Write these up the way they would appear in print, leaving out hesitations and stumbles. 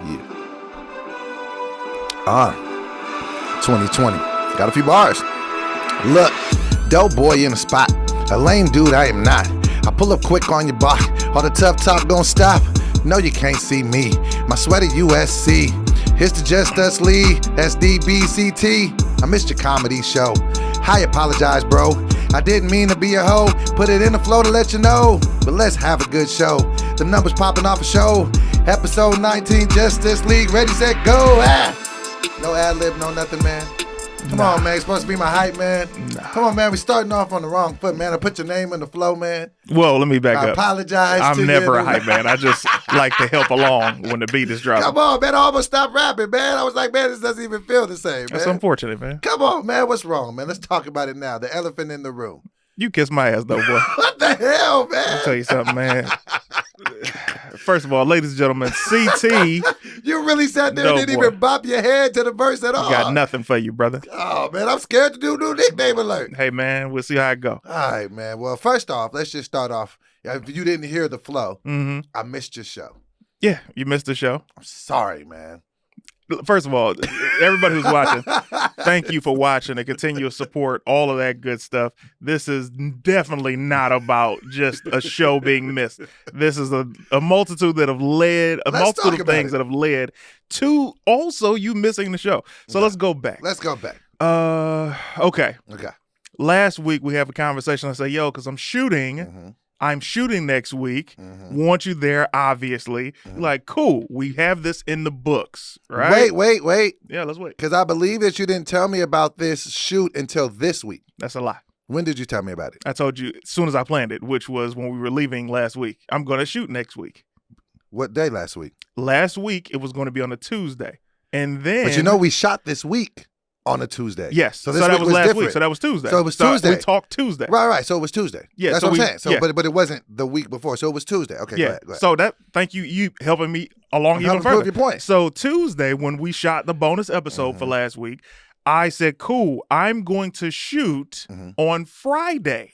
Yeah. 2020. Got a few bars. Look, Doughboy in the spot. A lame dude I am not. I pull up quick on your block. All the tough talk don't stop. No, you can't see me. My sweater USC. Here's the Just Us League. SDBCT. I missed your comedy show. I apologize, bro. I didn't mean to be a hoe. Put it in the flow to let you know. But let's have a good show. The numbers popping off a show. Episode 19, Justice League. Ready, set, go. No ad-lib, no nothing, man. Come on, man. You're supposed to be my hype, man. Come on, man. We starting off on the wrong foot, man. I put your name in the flow, man. Well, let me back up. I apologize. I'm never a hype man. I just like to help along when the beat is dropping. Come on, man. I almost stopped rapping, man. I was like, man, this doesn't even feel the same, man. That's unfortunate, man. Come on, man. What's wrong, man? Let's talk about it now. The elephant in the room. You kiss my ass, though, boy. What the hell, man? I'll tell you something, man. First of all, ladies and gentlemen, CT. You really sat there and didn't even bop your head to the verse at all. Got nothing for you, brother. Oh, man, I'm scared to do new nickname alert. Hey, man, we'll see how it go. All right, man. Well, first off, let's just start off. If you didn't hear the flow, I missed your show. Yeah, you missed the show. I'm sorry, man. First of all, everybody who's watching, thank you for watching and continue to support all of that good stuff. This is definitely not about just a show being missed. This is a multitude that have led, multitude of things that have led to also you missing the show. So let's go back. Let's go back. Okay. Okay. Last week we have a conversation. I say, yo, because I'm shooting next week. Want you there, obviously. Like, cool. We have this in the books, right? Wait. Yeah, let's wait. Because I believe that you didn't tell me about this shoot until this week. That's a lie. When did you tell me about it? I told you as soon as I planned it, which was when we were leaving last week. I'm going to shoot next week. What day last week? Last week, it was going to be on a Tuesday. And then... But you know, we shot this week on a Tuesday. Yes. So that was last different. week. So that was Tuesday. So it was Tuesday. We talked Tuesday. Right. So it was Tuesday. Yeah. That's so what I'm saying. So, yeah. but it wasn't the week before. So it was Tuesday. Okay, yeah. go ahead. So thank you helping me along even further. Prove your point. So Tuesday, when we shot the bonus episode for last week, I said, cool, I'm going to shoot on Friday.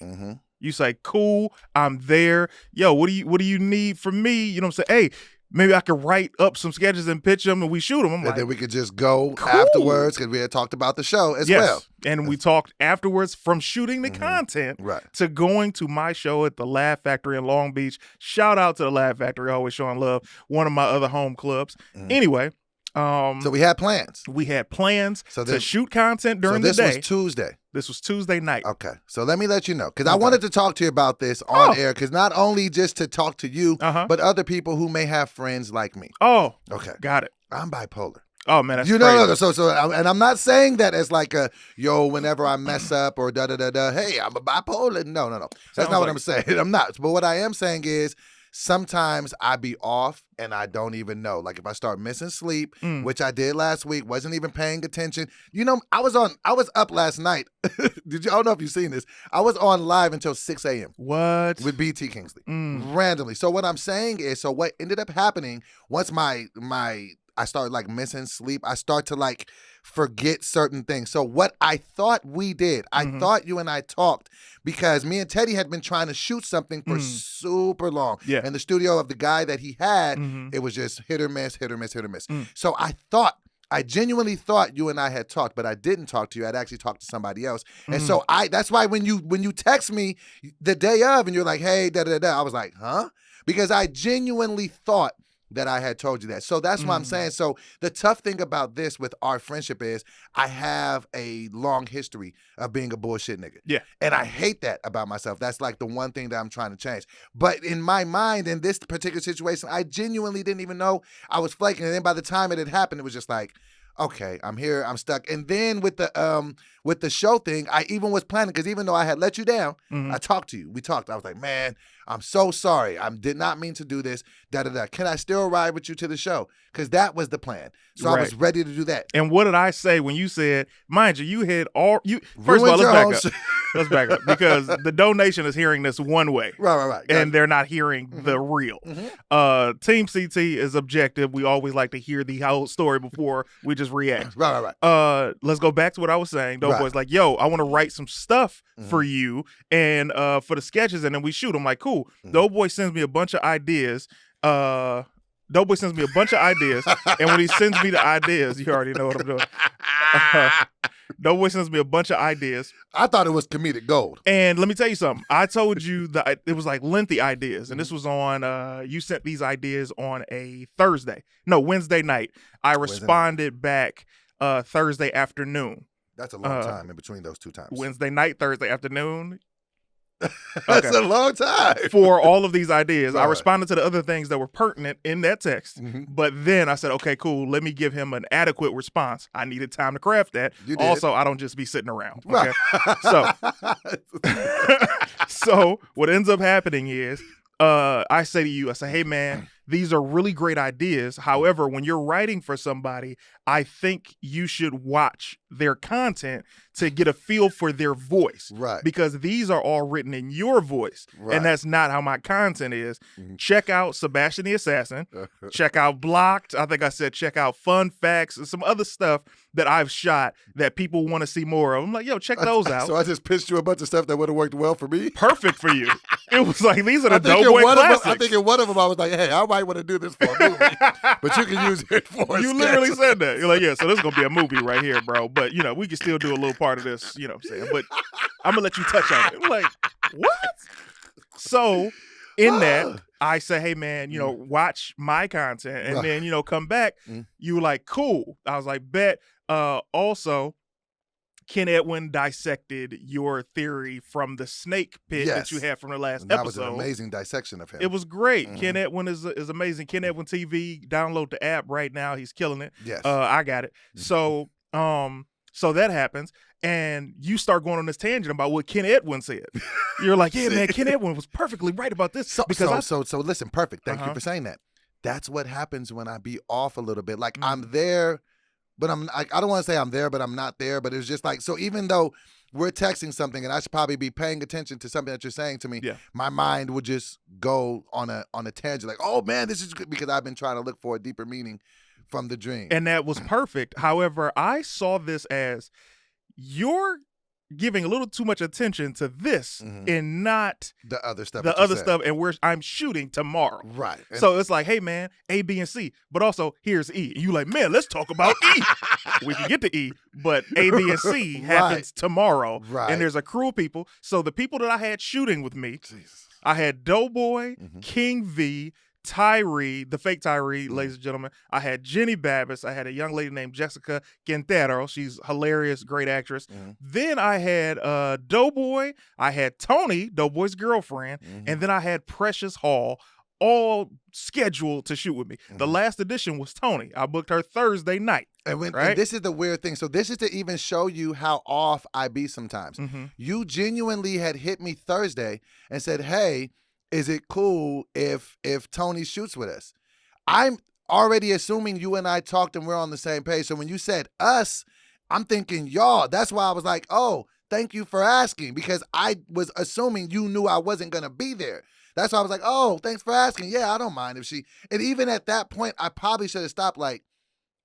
You say, cool, I'm there. Yo, what do you need from me? You know what I'm saying? Hey, maybe I could write up some sketches and pitch them and we shoot them. I'm and then we could just go afterwards because we had talked about the show as well. And we talked afterwards from shooting the content to going to my show at the Laugh Factory in Long Beach. Shout out to the Laugh Factory, always showing love. One of my other home clubs. Anyway. So we had plans. We had plans to shoot content during the day. So this was Tuesday. This was Tuesday night. Okay. So let me let you know. Because I wanted to talk to you about this on air. Because not only just to talk to you, but other people who may have friends like me. Oh. Okay. Got it. I'm bipolar. Oh, man, that's crazy. No. So, and I'm not saying that as like whenever I mess up or da-da-da-da, hey, I'm a bipolar. No. That's not what I'm saying. I'm not. But what I am saying is, sometimes I be off and I don't even know. Like if I start missing sleep, which I did last week, wasn't even paying attention. You know, I was up last night. I don't know if you've seen this. I was on live until 6 a.m. What? With BT Kingsley. Randomly. So what I'm saying is, so what ended up happening once I started like missing sleep, I start to like forget certain things. So what I thought we did, I thought you and I talked because me and Teddy had been trying to shoot something for super long. Yeah. In the studio of the guy that he had, it was just hit or miss. So I genuinely thought you and I had talked, but I didn't talk to you. I'd actually talked to somebody else. And so that's why when you text me the day of and you're like, hey, da-da-da, I was like, huh? Because I genuinely thought that I had told you that. So that's what I'm saying. So the tough thing about this with our friendship is I have a long history of being a bullshit nigga. Yeah. And I hate that about myself. That's like the one thing that I'm trying to change. But in my mind, in this particular situation, I genuinely didn't even know I was flaking. And then by the time it had happened, it was just like, okay, I'm here, I'm stuck. And then with the show thing, I even was planning, because even though I had let you down, I talked to you. We talked. I was like, man, I'm so sorry. I did not mean to do this. Da-da-da. Can I still ride with you to the show? Because that was the plan. So I was ready to do that. And what did I say when you said, mind you, you had all you first of all, let's back up. Because the donation is hearing this one way. Right. And they're not hearing the real. Team CT is objective. We always like to hear the whole story before we just react. Right. Let's go back to what I was saying. Doughboy's like, yo, I want to write some stuff for you and for the sketches, and then we shoot. I'm like, cool. Doughboy sends me a bunch of ideas. Doughboy sends me a bunch of ideas, and when he sends me the ideas, you already know what I'm doing. Doughboy sends me a bunch of ideas. I thought it was comedic gold. And let me tell you something. I told you that it was like lengthy ideas, and this was on. You sent these ideas on a Wednesday night. I responded back Thursday afternoon. That's a long time in between those two times. Wednesday night, Thursday afternoon. That's a long time. For all of these ideas. All I right. responded to the other things that were pertinent in that text. But then I said, okay, cool. Let me give him an adequate response. I needed time to craft that. You did. Also, I don't just be sitting around. Okay. Right. So what ends up happening is I say to you, hey, man, these are really great ideas. However, when you're writing for somebody, I think you should watch their content to get a feel for their voice. Right. Because these are all written in your voice. Right. And that's not how my content is. Check out Sebastian the Assassin. Check out Blocked. I think I said check out Fun Facts and some other stuff that I've shot that people want to see more of. I'm like, yo, check those out. So I just pitched you a bunch of stuff that would have worked well for me. Perfect for you. It was like, these are the I Doughboy classics. I think in one of them I was like, hey, I might want to do this for a movie, but you can use it for a You sketch. literally said that. You're like, yeah, so this is going to be a movie right here, bro. But, we can still do a little part of this, you know what I'm saying? But I'm going to let you touch on it. I'm like, what? So in that, I say, hey, man, watch my content. And then, come back. You were like, cool. I was like, bet. Also, Ken Edwin dissected your theory from the snake pit that you had from the last that episode. was an amazing dissection of him. It was great. Ken Edwin is amazing. Ken Edwin TV. Download the app right now. He's killing it. Yes. I got it. So that happens, and you start going on this tangent about what Ken Edwin said. You're like, yeah, man, Ken Edwin was perfectly right about this. So listen, perfect. Thank you for saying that. That's what happens when I be off a little bit. Like I'm there, but I don't want to say I'm there, but I'm not there. But it's just like, so even though we're texting something and I should probably be paying attention to something that you're saying to me, my mind would just go on a tangent like, oh man, this is good, because I've been trying to look for a deeper meaning from the dream. And that was perfect. However, I saw this as you're giving a little too much attention to this and not the other stuff. And I'm shooting tomorrow. Right. So it's like, hey man, A, B, and C, but also here's E. And you like, man, let's talk about E. We can get to E, but A, B, and C happens tomorrow. Right. And there's a crew of people. So the people that I had shooting with me, I had Doughboy, King V, Tyree, the fake Tyree, ladies and gentlemen. I had Jenny Babbis. I had a young lady named Jessica Quintero. She's hilarious, great actress. Then I had Doughboy. I had Tony, Doughboy's girlfriend. And then I had Precious Hall, all scheduled to shoot with me. The last edition was Tony. I booked her Thursday night. And this is the weird thing. So this is to even show you how off I be sometimes. You genuinely had hit me Thursday and said, hey, is it cool if Tony shoots with us? I'm already assuming you and I talked and we're on the same page. So when you said us, I'm thinking y'all. That's why I was like, oh, thank you for asking, because I was assuming you knew I wasn't going to be there. That's why I was like, oh, thanks for asking. Yeah, I don't mind if she. And even at that point, I probably should have stopped like,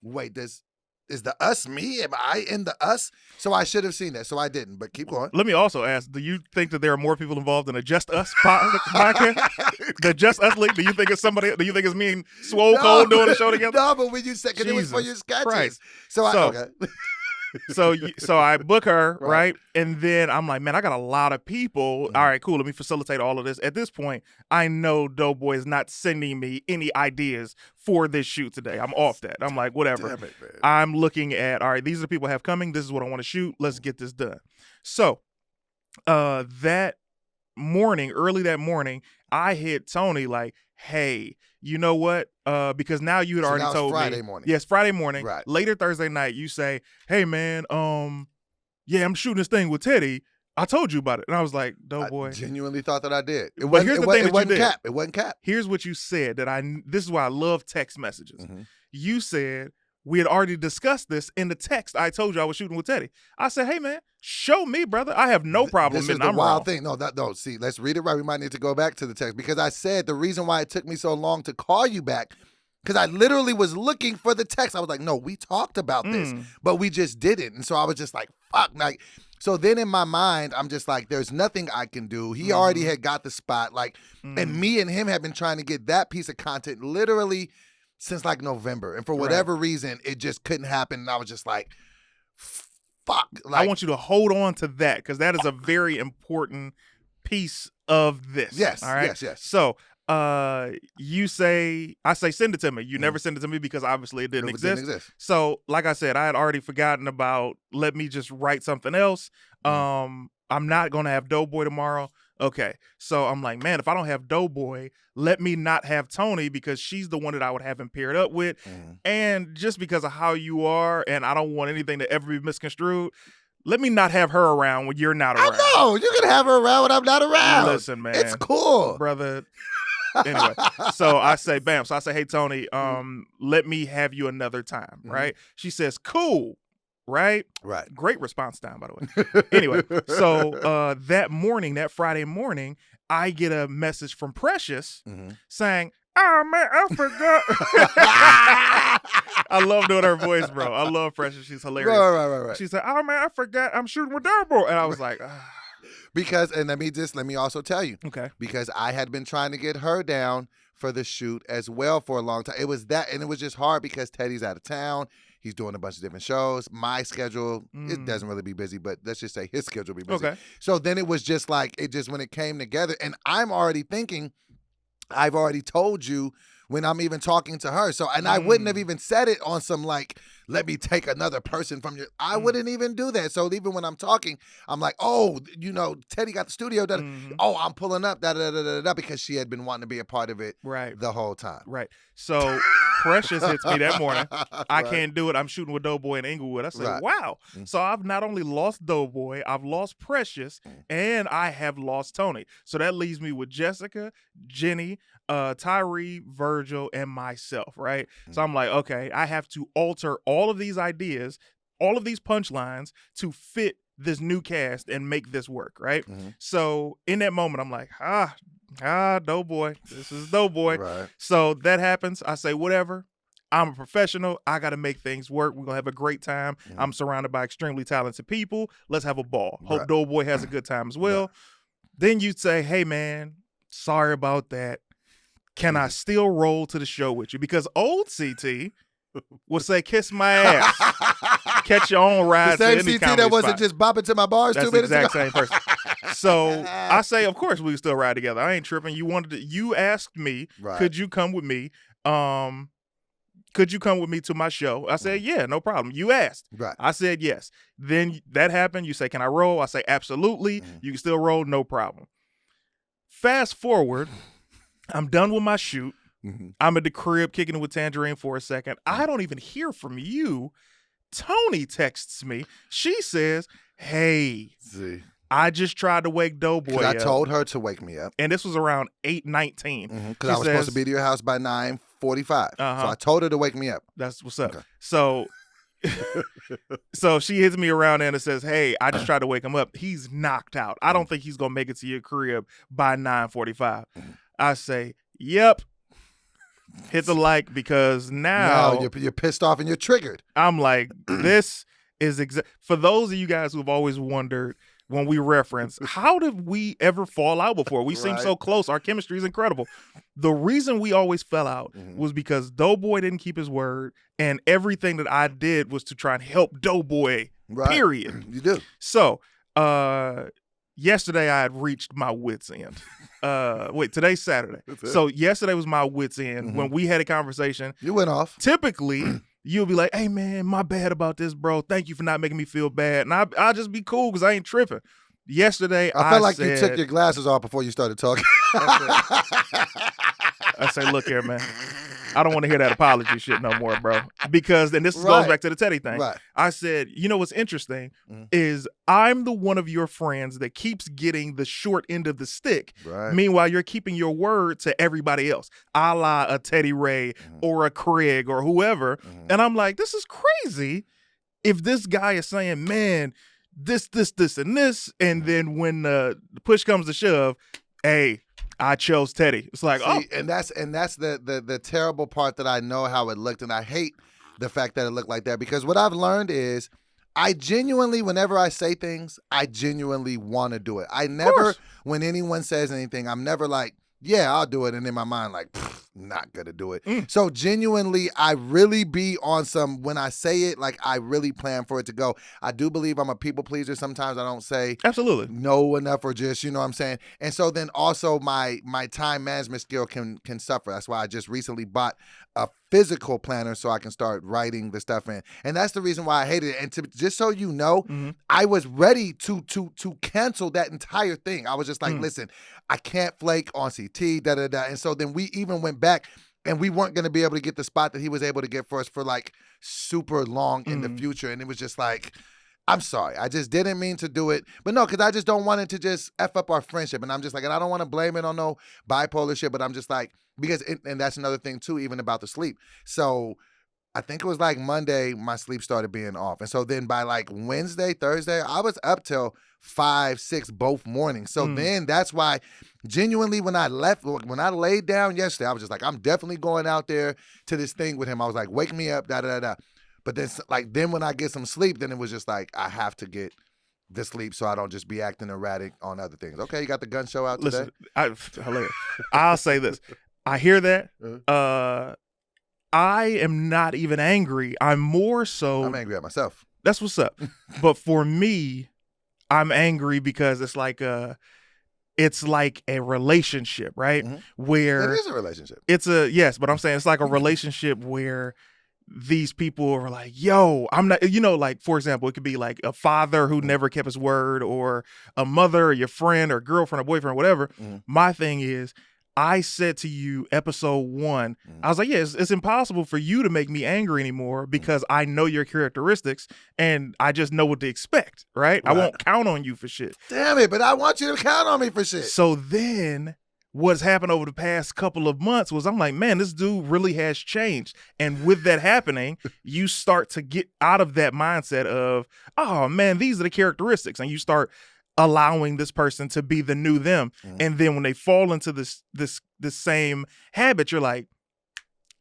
wait, is the us me? Am I in the us? So I should have seen that. So I didn't, but keep going. Let me also ask, do you think that there are more people involved in a Just Us podcast? The Just Us league? Do you think it's somebody, do you think it's me and Swole Cole doing the show together? No, but when you said, because it was for your sketches. Christ. Okay. So I book her, right? And then I'm like, man, I got a lot of people. All right, cool. Let me facilitate all of this. At this point, I know Doughboy is not sending me any ideas for this shoot today. I'm off that. I'm like, whatever. Damn it, man. I'm looking at, all right, these are the people I have coming. This is what I want to shoot. Let's get this done. So that morning, early that morning, I hit Tony like, hey, you know what? Because now you had already told Friday me. morning. Yes, Friday morning. Right. Later Thursday night, you say, hey man, yeah, I'm shooting this thing with Teddy. I told you about it. And I was like, Doughboy. I genuinely thought that I did. It But here's the thing that you did. Cap. It wasn't cap. Here's what you said this is why I love text messages. You said, we had already discussed this in the text. I told you I was shooting with Teddy. I said, hey man, show me, brother. I have no problem. This is the wild thing. No, see, let's read it right. We might need to go back to the text, because I said the reason why it took me so long to call you back, because I literally was looking for the text. I was like, no, we talked about this, but we just didn't. And so I was just like, fuck. Like, so then in my mind, I'm just like, there's nothing I can do. He already had got the spot. Like, and me and him have been trying to get that piece of content literally since like November. And for whatever reason, it just couldn't happen. And I was just like, fuck. Like, I want you to hold on to that because that is a very important piece of this. Yes, all right? yes. So you say, I say, send it to me. You never send it to me because obviously it didn't exist. So like I said, I had already forgotten about, let me just write something else. I'm not going to have Doughboy tomorrow. Okay. So I'm like, man, if I don't have Doughboy, let me not have Tony because she's the one that I would have him paired up with. And just because of how you are, and I don't want anything to ever be misconstrued, let me not have her around when you're not around. I know. You can have her around when I'm not around. Listen, man. It's cool. Brother. Anyway, so I say, bam. So I say, hey, Tony, let me have you another time, right? She says, cool, right? Right. Great response time, by the way. Anyway, so that morning, that Friday morning, I get a message from Precious saying, oh, man, I forgot. I love doing her voice, bro. I love Precious. She's hilarious. Right. She said, oh, man, I forgot I'm shooting with Doughboy. And I was like, ah. Because, and let me also tell you. Okay. Because I had been trying to get her down for the shoot as well for a long time. It was that, and it was just hard because Teddy's out of town. He's doing a bunch of different shows. My schedule, it doesn't really be busy, but let's just say his schedule be busy. Okay. So then it was just like, when it came together, and I'm already thinking, I've already told you when I'm even talking to her. So, and I wouldn't have even said it on some like, let me take another person from your, I wouldn't even do that. So even when I'm talking, I'm like, oh, Teddy got the studio done. Oh, I'm pulling up, because she had been wanting to be a part of it the whole time. Right. So Precious hits me that morning. I can't do it. I'm shooting with Doughboy in Inglewood. I said, wow. So I've not only lost Doughboy, I've lost Precious, and I have lost Tony. So that leaves me with Jessica, Jenny, Tyree, Virgil, and myself, right? So I'm like, okay, I have to alter all of these ideas, all of these punchlines to fit this new cast and make this work, right? So in that moment, I'm like, Doughboy. This is Doughboy. Right. So that happens. I say, whatever. I'm a professional. I got to make things work. We're going to have a great time. I'm surrounded by extremely talented people. Let's have a ball. Hope Doughboy has a good time as well. Then you'd say, hey, man, sorry about that. Can I still roll to the show with you? Because old CT will say, kiss my ass. Catch your own ride to any same CT that wasn't just bopping to my bars That's 2 minutes ago. That's the exact same person. So I say, of course we can still ride together. I ain't tripping. You asked me, could you come with me? Could you come with me to my show? I said, yeah, no problem. You asked. Right. I said, yes. Then that happened. You say, can I roll? I say, absolutely. You can still roll, no problem. Fast forward, I'm done with my shoot. I'm at the crib kicking it with Tangerine for a second. I don't even hear from you. Tony texts me. She says, hey, I just tried to wake Doughboy up. I told her to wake me up. And this was around 8:19. Because I was supposed to be to your house by 9:45. So I told her to wake me up. That's what's up. Okay. So so she hits me around there and says, hey, I just tried to wake him up. He's knocked out. I don't think he's going to make it to your crib by 9:45. I say, yep. Hit the like because now you're pissed off and you're triggered. I'm like, this is for those of you guys who've always wondered when we reference, how did we ever fall out before? We seem so close. Our chemistry is incredible. The reason we always fell out was because Doughboy didn't keep his word, and everything that I did was to try and help Doughboy, period. You do. So, yesterday I had reached my wit's end. Today's Saturday. So yesterday was my wit's end. When we had a conversation. You went off. Typically, you'll be like, hey, man, my bad about this, bro. Thank you for not making me feel bad. And I'll just be cool because I ain't tripping. Yesterday, I felt like you took your glasses off before you started talking. I say, look here, man. I don't want to hear that apology shit no more, bro. Because then this goes back to the Teddy thing. I said, you know what's interesting is I'm the one of your friends that keeps getting the short end of the stick. Meanwhile, you're keeping your word to everybody else, a la a Teddy Ray or a Craig or whoever. And I'm like, this is crazy if this guy is saying, man, this, and this. And then when the push comes to shove, hey, I chose Teddy. It's like, and that's the terrible part that I know how it looked, and I hate the fact that it looked like that because what I've learned is I genuinely, whenever I say things, I genuinely want to do it. I never, when anyone says anything, I'm never like, yeah, I'll do it, and in my mind like, not gonna do it. Mm. So genuinely, I really be on some, when I say it, like I really plan for it to go. I do believe I'm a people pleaser. Sometimes I don't say Absolutely. no enough, or just, you know what I'm saying? And so then also my time management skill can suffer. That's why I just recently bought a physical planner so I can start writing the stuff in. And that's the reason why I hated it. And just so you know, I was ready to cancel that entire thing. I was just like, listen, I can't flake on CT, da da da. And so then we even went back, and we weren't going to be able to get the spot that he was able to get for us for like super long in the future. And it was just like, I'm sorry. I just didn't mean to do it. But no, because I just don't want it to just F up our friendship. And I'm just like, and I don't want to blame it on no bipolar shit, but I'm just like, because, and that's another thing too, even about the sleep. So I think it was like Monday, my sleep started being off. And so then by like Wednesday, Thursday, I was up till 5, 6 both mornings. So then that's why genuinely when I laid down yesterday, I was just like, I'm definitely going out there to this thing with him. I was like, wake me up, da da da da. But then when I get some sleep, then it was just like, I have to get the sleep so I don't just be acting erratic on other things. Okay, you got the gun show out today? Listen, hilarious. I'll say this. I hear that. I am not even angry. I'm more so. I'm angry at myself. That's what's up. But for me, I'm angry because it's like a relationship, right? Where it is a relationship. Yes, but I'm saying it's like a relationship where these people are like, yo, I'm not, like, for example, it could be like a father who never kept his word, or a mother, or your friend or girlfriend or boyfriend or whatever. My thing is, I said to you, episode 1, I was like, yeah, it's impossible for you to make me angry anymore because I know your characteristics and I just know what to expect, right? I won't count on you for shit. Damn it, but I want you to count on me for shit. So then what's happened over the past couple of months was, I'm like, man, this dude really has changed. And with that happening, you start to get out of that mindset of, oh man, these are the characteristics. And you start allowing this person to be the new them. And then when they fall into this same habit, you're like,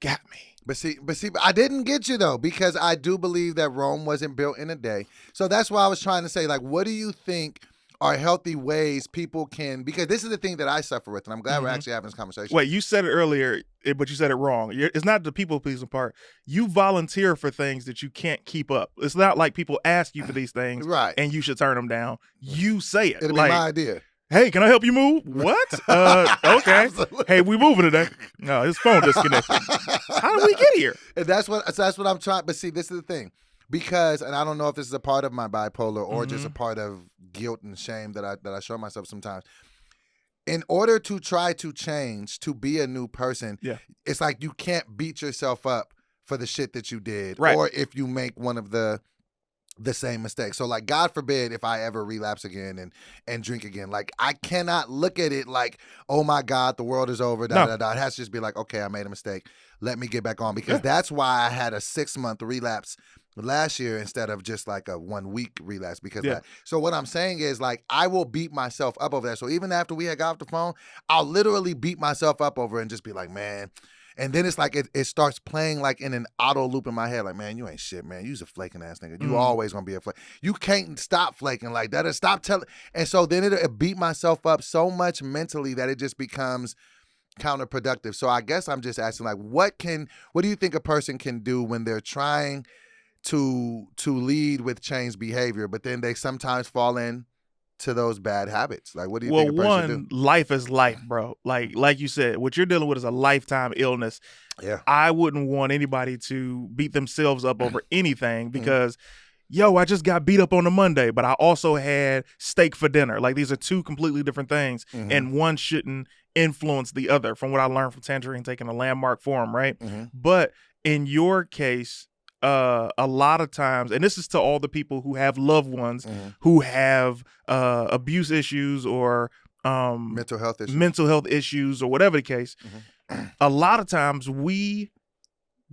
got me. But see, I didn't get you though, because I do believe that Rome wasn't built in a day. So that's why I was trying to say, like, what do you think are healthy ways people can, because this is the thing that I suffer with, and I'm glad we're actually having this conversation. Wait, you said it earlier, but you said it wrong. It's not the people pleasing part. You volunteer for things that you can't keep up. It's not like people ask you for these things, right? And you should turn them down. You say it. It'll be my idea. Hey, can I help you move? What? Okay. Hey, we moving today. No, his phone disconnected. How did we get here? And that's what I'm trying. But see, this is the thing. Because, and I don't know if this is a part of my bipolar or just a part of guilt and shame that I show myself sometimes. In order to try to change, to be a new person, it's like you can't beat yourself up for the shit that you did, or if you make one of the same mistake. So like, God forbid if I ever relapse again and drink again. Like, I cannot look at it like, oh my God, the world is over, da da da. It has to just be like, okay, I made a mistake. Let me get back on. Because that's why I had a 6-month relapse last year instead of just like a 1-week relapse, because so what I'm saying is, like, I will beat myself up over that. So even after we had got off the phone, I'll literally beat myself up over it and just be like, man. And then it's like it starts playing like in an auto loop in my head, like, man, you ain't shit, man. You's a flaking ass nigga. You always gonna be a flake. You can't stop flaking like that, or stop telling. And so then it beat myself up so much mentally that it just becomes counterproductive. So I guess I'm just asking, like, what do you think a person can do when they're trying to lead with changed behavior, but then they sometimes fall in to those bad habits? Like, what do you think a person should do? Life is life, bro. Like you said, what you're dealing with is a lifetime illness. Yeah. I wouldn't want anybody to beat themselves up over anything because, yo, I just got beat up on a Monday, but I also had steak for dinner. Like, these are two completely different things, and one shouldn't influence the other, from what I learned from Tangerine taking a landmark forum, right? But in your case, a lot of times, and this is to all the people who have loved ones who have abuse issues or mental health issues or whatever the case, a lot of times we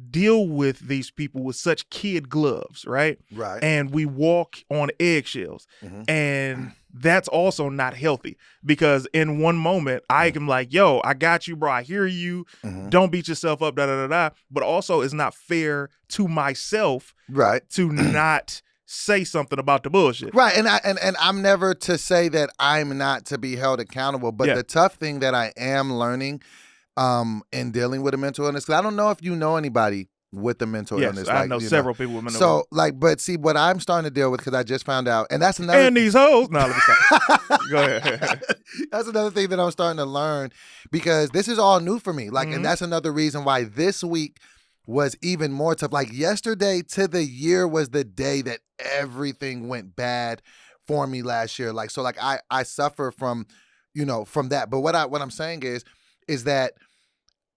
deal with these people with such kid gloves, right? Right. And we walk on eggshells. And that's also not healthy, because in one moment I am like, yo, I got you, bro. I hear you. Don't beat yourself up, da da da da. But also, it's not fair to myself, right, to not say something about the bullshit. Right. And I'm never to say that I'm not to be held accountable. But the tough thing that I am learning, in dealing with a mental illness? Because I don't know if you know anybody with a mental Yes, illness. I Like, know several people with mental illness. So, like, but see, what I'm starting to deal with, because I just found out, and that's another. And these hoes. No, let me stop. Go ahead. That's another thing that I'm starting to learn, because this is all new for me. Like, Mhm. and that's another reason why this week was even more tough. Like, yesterday to the year was the day that everything went bad for me last year. Like, so like I suffer from, from that. But what I'm saying is that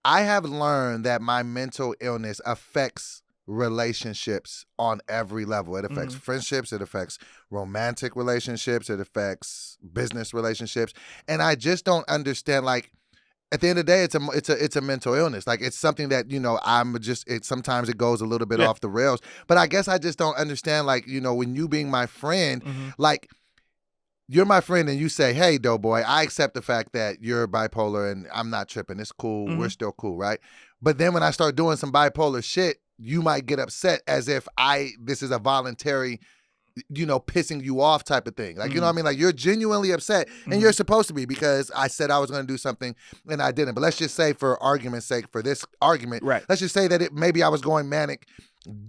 I have learned that my mental illness affects relationships on every level. It affects friendships, it affects romantic relationships, it affects business relationships. And I just don't understand, like, at the end of the day, it's a mental illness. Like, it's something that, sometimes it goes a little bit off the rails. But I guess I just don't understand, like, when you being my friend, like, you're my friend and you say, hey, Doughboy, I accept the fact that you're bipolar and I'm not tripping. It's cool. We're still cool, right? But then when I start doing some bipolar shit, you might get upset as if this is a voluntary, pissing you off type of thing. Like, you know what I mean? Like, you're genuinely upset, and you're supposed to be, because I said I was going to do something and I didn't. But let's just say, for argument's sake, for this argument, let's just say that maybe I was going manic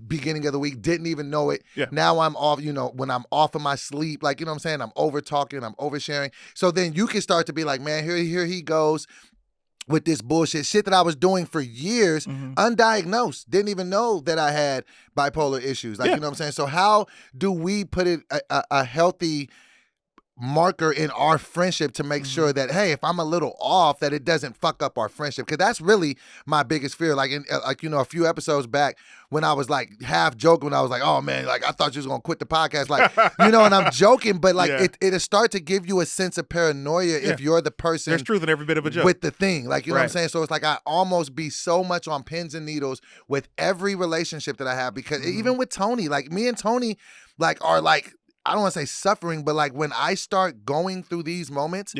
beginning of the week, didn't even know it. Yeah. Now I'm off, when I'm off of my sleep, like, you know what I'm saying? I'm over talking, I'm oversharing. So then you can start to be like, man, here he goes with this bullshit shit that I was doing for years, undiagnosed. Didn't even know that I had bipolar issues. Like, you know what I'm saying? So how do we put it a healthy marker in our friendship to make sure that, hey, if I'm a little off, that it doesn't fuck up our friendship? Because that's really my biggest fear. Like, a few episodes back, when I was like half joking, when I was like, oh man, like, I thought you was gonna quit the podcast, like, and I'm joking, but like, it'll start to give you a sense of paranoia if you're the person. There's truth in every bit of a joke with the thing, like, you know what I'm saying? So it's like I almost be so much on pins and needles with every relationship that I have, because even with Tony, like, me and Tony, like, are like, I don't want to say suffering, but like, when I start going through these moments,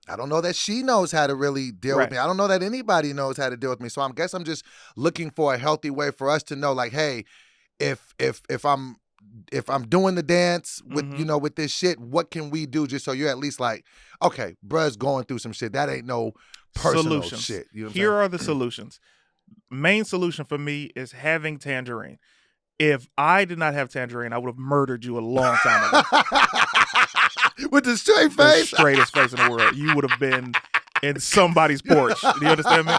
I don't know that she knows how to really deal with me. I don't know that anybody knows how to deal with me. So I guess I'm just looking for a healthy way for us to know, like, hey, if I'm doing the dance with, with this shit, what can we do, just so you're at least like, okay, bruh's going through some shit. That ain't no personal shit. You know what I'm Here saying? are the solutions. Main solution for me is having Tangerine. If I did not have Tangerine, I would have murdered you a long time ago. With the straight face? The straightest face in the world. You would have been in somebody's porch. Do you understand me?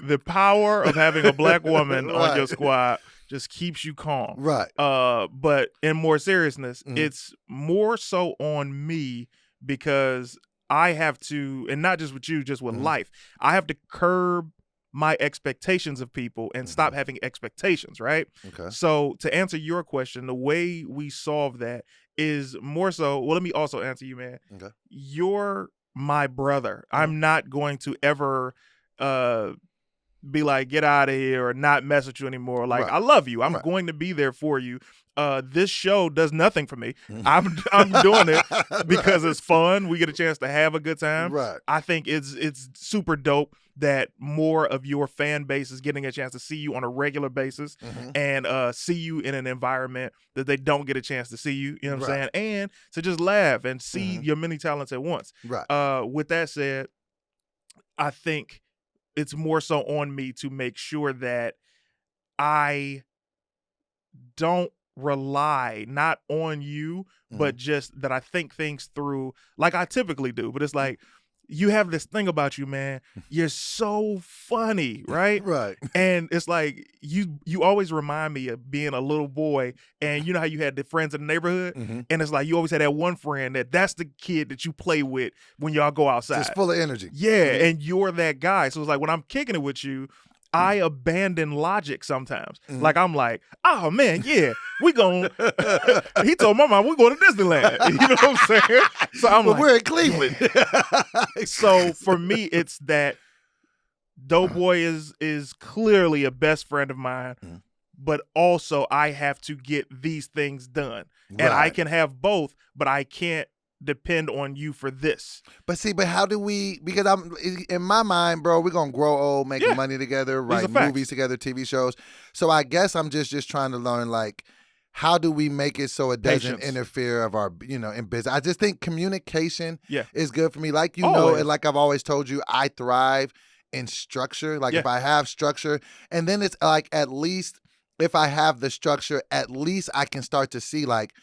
The power of having a black woman on your squad just keeps you calm. Right. But in more seriousness, it's more so on me, because I have to, and not just with you, just with life, I have to curb my expectations of people and stop having expectations, right? Okay. So to answer your question, the way we solve that is more so, well, let me also answer you, man. Okay. You're my brother. I'm not going to ever be like, get out of here, or not mess with you anymore. Like, I love you. I'm going to be there for you. This show does nothing for me. I'm doing it because it's fun. We get a chance to have a good time. Right. I think it's super dope that more of your fan base is getting a chance to see you on a regular basis and see you in an environment that they don't get a chance to see you. You know what I'm saying? And to just laugh and see your many talents at once. Right. With that said, I think it's more so on me to make sure that I don't rely not on you, but just that I think things through like I typically do. But it's like, you have this thing about you, man. You're so funny, right? Right. And it's like you always remind me of being a little boy, and you know how you had the friends in the neighborhood, and it's like you always had that one friend that's the kid that you play with when y'all go outside. Just full of energy. Yeah, and you're that guy. So it's like when I'm kicking it with you, I abandon logic sometimes. Like, I'm like, oh man, yeah, we gon' he told my mom we're going to Disneyland. You know what I'm saying? So I'm like, we're in Cleveland. So for me, it's that Doughboy is clearly a best friend of mine, but also I have to get these things done. And I can have both, but I can't depend on you for this. But how do we, because I'm in my mind, bro, we're gonna grow old, making money together, write movies together, TV shows. So I guess I'm just trying to learn, like, how do we make it so it doesn't interfere of our, in business? I just think communication is good for me. Like, and like I've always told you, I thrive in structure. Like Yeah. if I have structure, and then it's like at least if I have the structure, at least I can start to see like,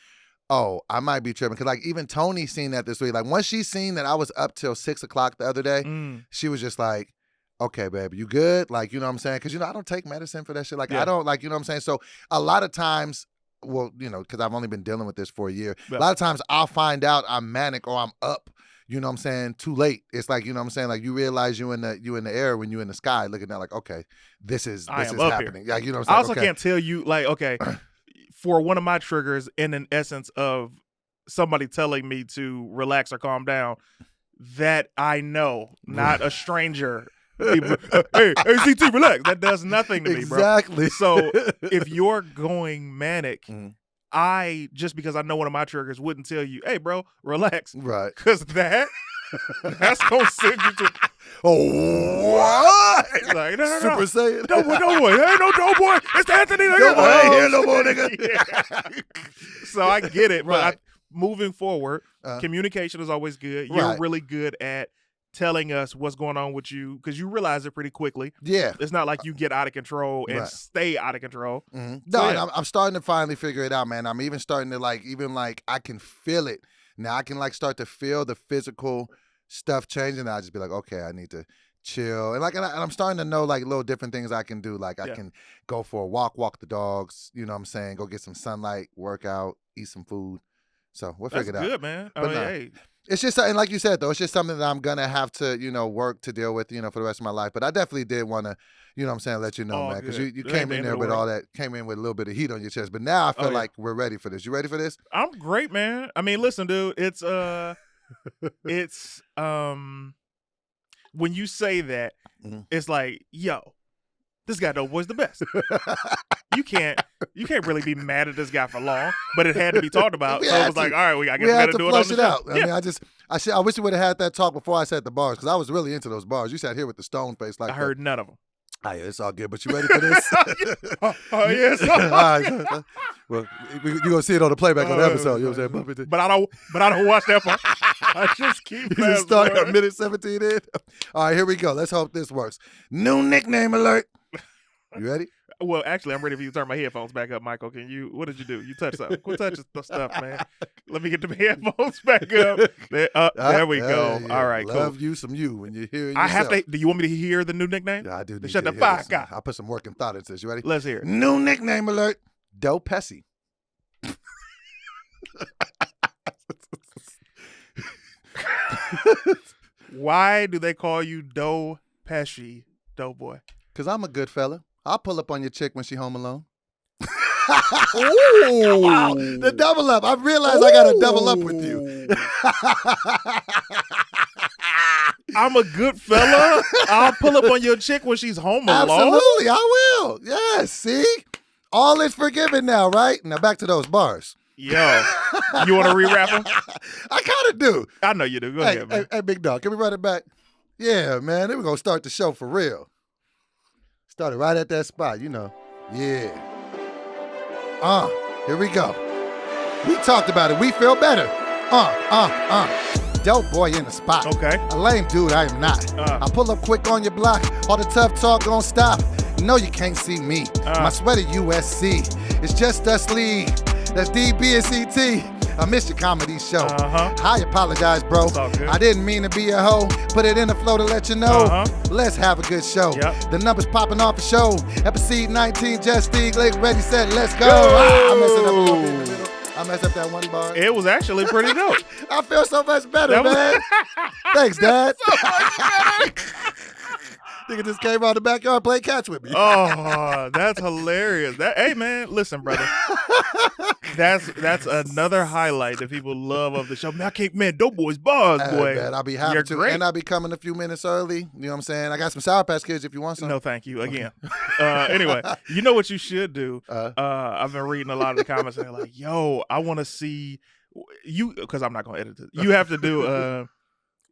oh, I might be tripping. Cause like even Tony seen that this week. Like once she seen that I was up till 6 o'clock the other day, she was just like, okay, babe, you good? Like, you know what I'm saying? Cause I don't take medicine for that shit. Like I don't like, you know what I'm saying? So a lot of times, well, cause I've only been dealing with this for a year. Yeah. A lot of times I'll find out I'm manic or I'm up, you know what I'm saying, too late. It's like, you know what I'm saying? Like you realize you in the air when you in the sky looking down like, okay, this is happening. Yeah, you know what I'm saying? I also can't tell you like, okay, for one of my triggers in an essence of somebody telling me to relax or calm down, that I know, not a stranger. People, hey, CT, relax. That does nothing to me, bro. Exactly. So if you're going manic, I, just because I know one of my triggers, wouldn't tell you, hey, bro, relax. Right. Because that's going to send you to... Oh, what? Like, no. Super Saiyan. Doughboy. Hey, no Doughboy. It's Anthony. Doughboy ain't here no more, nigga. Yeah. So I get it. Right. But moving forward, communication is always good. You're really good at telling us what's going on with you because you realize it pretty quickly. Yeah. It's not like you get out of control and stay out of control. Mm-hmm. No, and I'm starting to finally figure it out, man. I'm even starting to like I can feel it. Now I can like start to feel the physical stuff changing. And I just be like, okay, I need to chill. And I'm starting to know like little different things I can do. Like I can go for a walk the dogs, you know what I'm saying? Go get some sunlight, work out, eat some food. So we'll figure it out. That's good, man. But hey. It's just something, like you said, though, it's just something that I'm going to have to, work to deal with, for the rest of my life. But I definitely did want to, what I'm saying, let you know, man. Because you came in there with all that, came in with a little bit of heat on your chest. But now I feel like we're ready for this. You ready for this? I'm great, man. I mean, listen, dude, it's when you say that, it's like, yo, this guy Doughboy's the best. You can't really be mad at this guy for long, but it had to be talked about. So it was like, all right, I guess we got to do it on the show. Out. I mean, I wish you would have had that talk before I said the bars, because I was really into those bars. You sat here with the stone face like I heard none of them. Oh, yeah, it's all good. But you ready for this? Yes. All right. Well, you're going to see it on the playback on the episode. You know what I'm saying? But I don't watch that part. I just keep You just started at minute 17 in. All right, here we go. Let's hope this works. New nickname alert. You ready? Well, actually, I'm ready for you to turn my headphones back up, Michael. What did you do? You touched something. Quit touching stuff, man. Let me get the headphones back up. There we go. Yeah. All right, Love cool. you some you when you hear it yourself. I have to. Do you want me to hear the new nickname? Yeah, I do. Shut the fuck up. I'll put some work and thought into this. You ready? Let's hear it. New nickname alert. Doe Pesci. Why do they call you Doe Pesci, Doughboy? Because I'm a good fella. I'll pull up on your chick when she home alone. Ooh. The double up. I realized I got to double up with you. I'm a good fella. I'll pull up on your chick when she's home alone. Absolutely, I will. Yes, see? All is forgiven now, right? Now back to those bars. Yo, you want to re-rap them? I kind of do. I know you do. Go ahead, man. Hey, big dog, can we run it back? Yeah, man, then we're going to start the show for real. Started right at that spot, Yeah. Here we go. We talked about it. We feel better. Doughboy in the spot. Okay. A lame dude, I am not. I pull up quick on your block. All the tough talk gon' stop. No, you can't see me. My sweater USC. It's just us league. That's DB and CT. I missed your comedy show. I apologize, bro. I didn't mean to be a hoe. Put it in the flow to let you know. Let's have a good show. Yep. The numbers popping off the show. Episode 19, Just Steve, ready, set, let's go. I messed it up a little bit in the middle. I messed up that one bar. It was actually pretty dope. I feel so much better, man. Thanks, Dad. Nigga just came out the backyard playing catch with me. Oh, that's hilarious. Hey, man, listen, brother. That's another highlight that people love of the show. Man, Doughboy's bars, boy. Man, I'll be happy You're to. great. And I'll be coming a few minutes early. You know what I'm saying? I got some Sour Patch Kids if you want some. No, thank you. Again. Anyway, you know what you should do? I've been reading a lot of the comments and they're like, yo, I want to see you, because I'm not going to edit it. You have to do,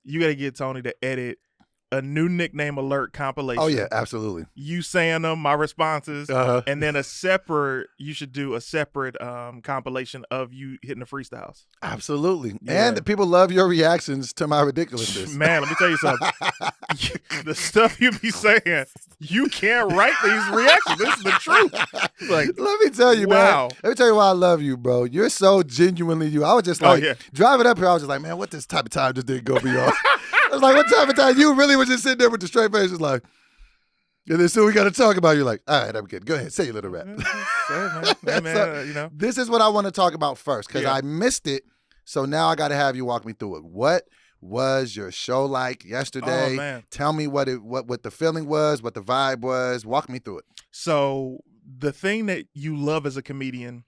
you got to get Tony to edit a new nickname alert compilation. Oh yeah, absolutely. You saying them, my responses, Uh-huh. and then you should do a separate compilation of you hitting the freestyles. Absolutely. Yeah. And people love your reactions to my ridiculousness. Man, let me tell you something. The stuff you be saying, you can't write these reactions. This is the truth. Like, let me tell you, wow. man. Let me tell you why I love you, bro. You're so genuinely you. I was just like, driving up here, I was just like, man, what this type of time just didn't go beyond? I was like, what type of time? You really was just sitting there with the straight face, just like, and then soon we got to talk about. You're like, all right, I'm good. Go ahead, say your little rap. So, this is what I want to talk about first because I missed it. So now I got to have you walk me through it. What was your show like yesterday? Oh, man. Tell me what the feeling was, what the vibe was. Walk me through it. So the thing that you love as a comedian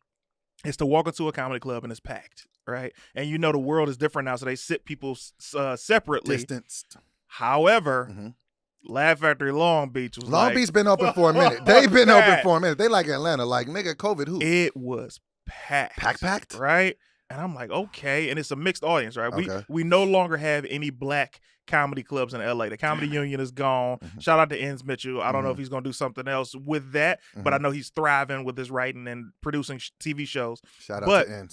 is to walk into a comedy club and it's packed, right? And you know the world is different now, so they sit people separately. Distanced. However, Laugh Factory Long Beach was Long Beach been open for a minute. They've been open for a minute. They like Atlanta. Like, nigga, COVID who? It was packed. Packed? Right? And I'm like, okay. And it's a mixed audience, right? Okay. We no longer have any black comedy clubs in LA. The Comedy Union is gone. Shout out to Enz Mitchell. I don't know if he's going to do something else with that, but I know he's thriving with his writing and producing TV shows. Shout out to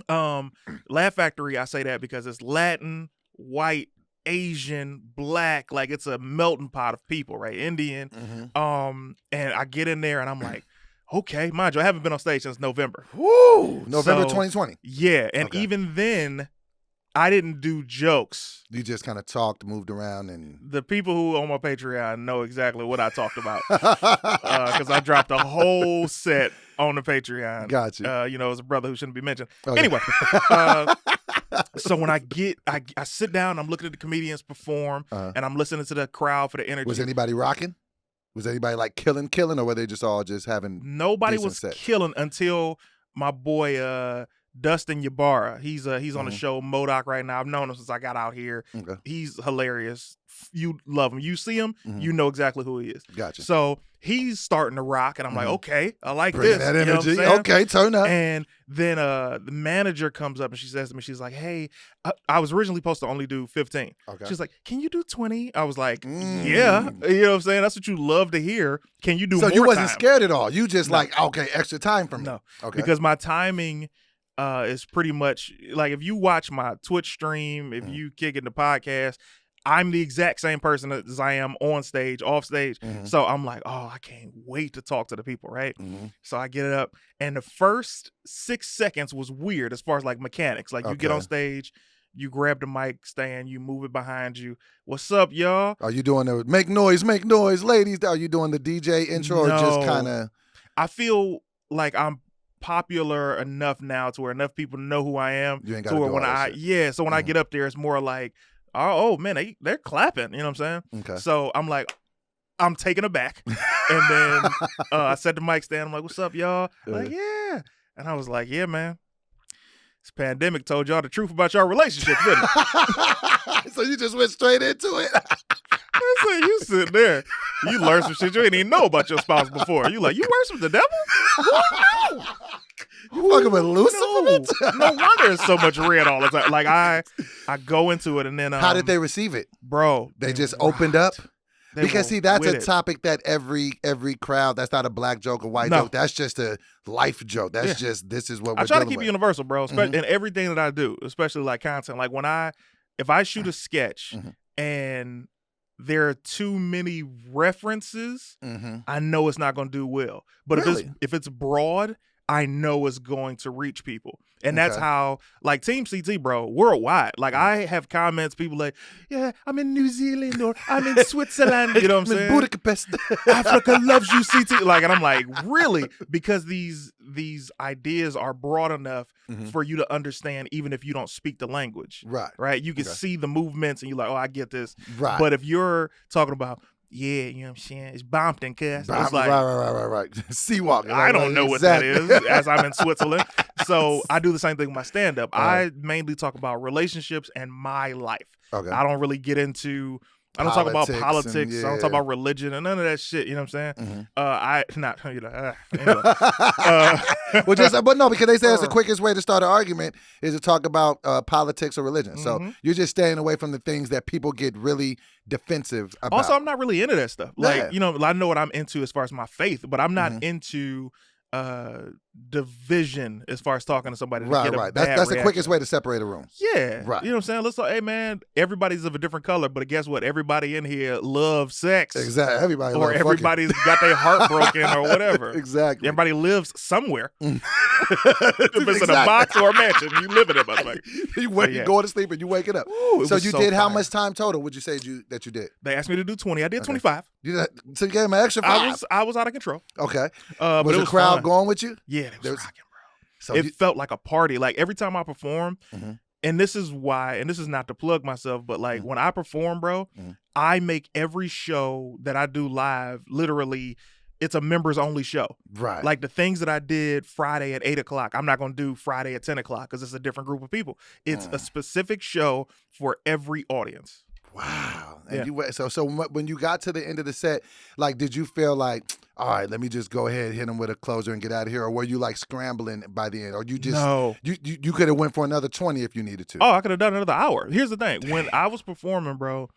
Enz. Laugh Factory, I say that because it's Latin, white, Asian, black, like it's a melting pot of people, right? Indian. And I get in there and I'm like, okay, mind you, I haven't been on stage since November. Woo! November 2020. Yeah, and even then, I didn't do jokes. You just kind of talked, moved around, and the people who on my Patreon know exactly what I talked about because I dropped a whole set on the Patreon. Gotcha. You know, it's a brother who shouldn't be mentioned. Oh, anyway, so when I sit down, I'm looking at the comedians perform, and I'm listening to the crowd for the energy. Was anybody rocking? Was anybody like killing, or were they just all just having? Nobody was killing until my boy Dustin Ybarra. He's on the show MODOK right now. I've known him since I got out here. Okay. He's hilarious. You love him. You see him, you know exactly who he is. Gotcha. So he's starting to rock, and I'm like, okay, I like this. That energy. You know okay, turn up. And then the manager comes up and she says to me, she's like, hey, I was originally supposed to only do 15. Okay. She's like, can you do 20? I was like, yeah. You know what I'm saying? That's what you love to hear. Can you do more time? So you wasn't scared at all? You just like, okay, extra time for me. No. Okay. Because my timing is pretty much, like if you watch my Twitch stream, if you kick in the podcast, I'm the exact same person as I am on stage, off stage. So I'm like, oh, I can't wait to talk to the people, right? So I get it up. And the first 6 seconds was weird as far as like mechanics. Like you get on stage, you grab the mic stand, you move it behind you. What's up, y'all? Are you doing the make noise, ladies? Are you doing the DJ intro or just kind of? I feel like I'm popular enough now to where enough people know who I am. You ain't got to to where do when all that shit. So when I get up there, it's more like, oh man, they're clapping. You know what I'm saying? Okay. So I'm like, I'm taken aback. And then I set the mic stand. I'm like, what's up, y'all? Like, yeah. And I was like, yeah, man. This pandemic told y'all the truth about your relationship, didn't it? So you just went straight into it. I said, you sit there. You learn some shit you ain't even know about your spouse before. You like, you worse with the devil? Who knew? You fucking with Lucifer? No wonder it's so much red all the time. Like I go into it and then how did they receive it, bro? They just opened up. Because see, that's a topic that every crowd. That's not a black joke or white joke. That's just a life joke. That's just this is what we're try to dealing keep with. it universal, bro. In everything that I do, especially like content. Like if I shoot a sketch and there are too many references, I know it's not going to do well. But if it's broad, I know it's going to reach people. And that's how, like, Team CT, bro, worldwide. Like, I have comments, people like, yeah, I'm in New Zealand or I'm in Switzerland. You know what I'm saying? Budapest. Africa loves you, CT. Like, and I'm like, really? Because these ideas are broad enough for you to understand even if you don't speak the language. Right? You can see the movements and you're like, oh, I get this. Right. But if you're talking about, yeah, you know what I'm saying? It's Bompton, cuz. It's like, right. Seawalk. I don't know what that is, as I'm in Switzerland. So I do the same thing with my stand-up. I mainly talk about relationships and my life. Okay. I don't really get into I don't talk about Politics politics. and- I don't talk yeah. about religion and none of that shit. You know what I'm saying? Mhm. I not you know. Anyway. Well, but no, because they say it's the quickest way to start an argument is to talk about politics or religion. So you're just staying away from the things that people get really defensive about. Also, I'm not really into that stuff. Like, Yeah. you know, I know what I'm into as far as my faith, but I'm not Mhm. into division as far as talking to somebody. To Right, get a right. bad That's the quickest reaction. way to separate a room. Yeah. Right. You know what I'm saying? Let's talk, hey man, everybody's of a different color, but guess what? Everybody in here loves sex. Exactly. Everybody. Or love fucking. everybody's got their heart broken or whatever. Exactly. Everybody lives somewhere. If it's in a box or a mansion, you live in it, motherfucker. You go to sleep and you wake it up. Ooh, it So was you did how fire. much time total would you say that you did? They asked me to do 20. I did Okay. 25. So you gave him an extra 5. I was out of control. Okay. But Was it the was crowd fun. going with you? Yeah, it was There was- rocking, bro. So It felt like a party. Like every time I perform, Mhm. and this is why, and this is not to plug myself, but like when I perform, bro, Mhm. I make every show that I do live literally. It's a members only show. right. Like the things that I did Friday at 8:00, I'm not going to do Friday at 10:00 because it's a different group of people. It's a specific show for every audience. Wow. And Yeah. you so when you got to the end of the set, like, did you feel like, all right, let me just go ahead and hit him with a closer and get out of here, or were you like scrambling by the end, or you just No. you could have went for another 20 if you needed to? Oh, I could have done another hour. Here's the thing. When I was performing, bro,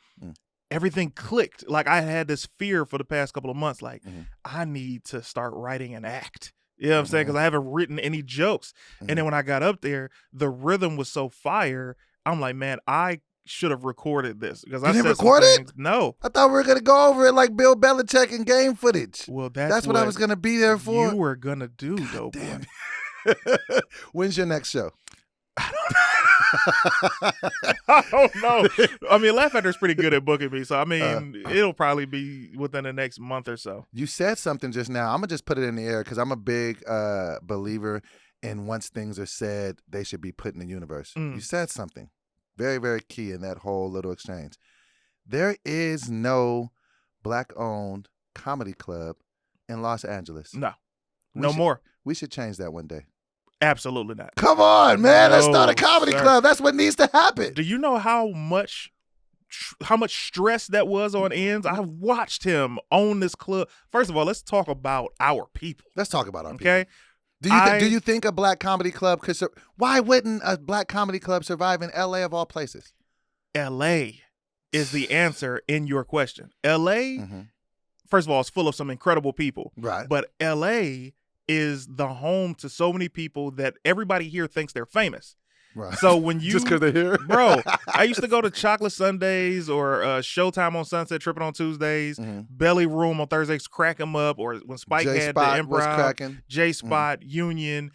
everything clicked. Like I had this fear for the past couple of months. Like I need to start writing an act. You know what I'm saying? Because I haven't written any jokes. And then when I got up there, the rhythm was so fire. I'm like, man, I should have recorded this because I didn't said some record it? things. No. I thought we were gonna go over it like Bill Belichick and game footage. Well, That's what I was gonna be there for. You were gonna do, though, boy. When's your next show? I don't know. I mean, Laugh Factor's pretty good at booking me, so I mean, it'll probably be within the next month or so. You said something just now. I'm gonna just put it in the air because I'm a big believer in once things are said, they should be put in the universe. You said something very, very key in that whole little exchange. There is no Black-owned comedy club in Los Angeles. No more. We should change that one day. Absolutely not. Come on, man. Let's start a No, comedy sir. club. That's what needs to happen. Do you know how much stress that was on ends? I watched him own this club. First of all, let's talk about our people. Let's talk about our Okay. people. Do you think a black comedy club could why wouldn't a black comedy club survive in LA of all places? LA is the answer in your question. LA, first of all, is full of some incredible people. Right. But LA is the home to so many people that everybody here thinks they're famous. Right. So when you just because they're here, bro, I used to go to Chocolate Sundays or Showtime on Sunset, Tripping on Tuesdays, Belly Room on Thursdays, Crack 'em Up, or when Spike had the J-Spot was Improv, cracking. J Spot, Union,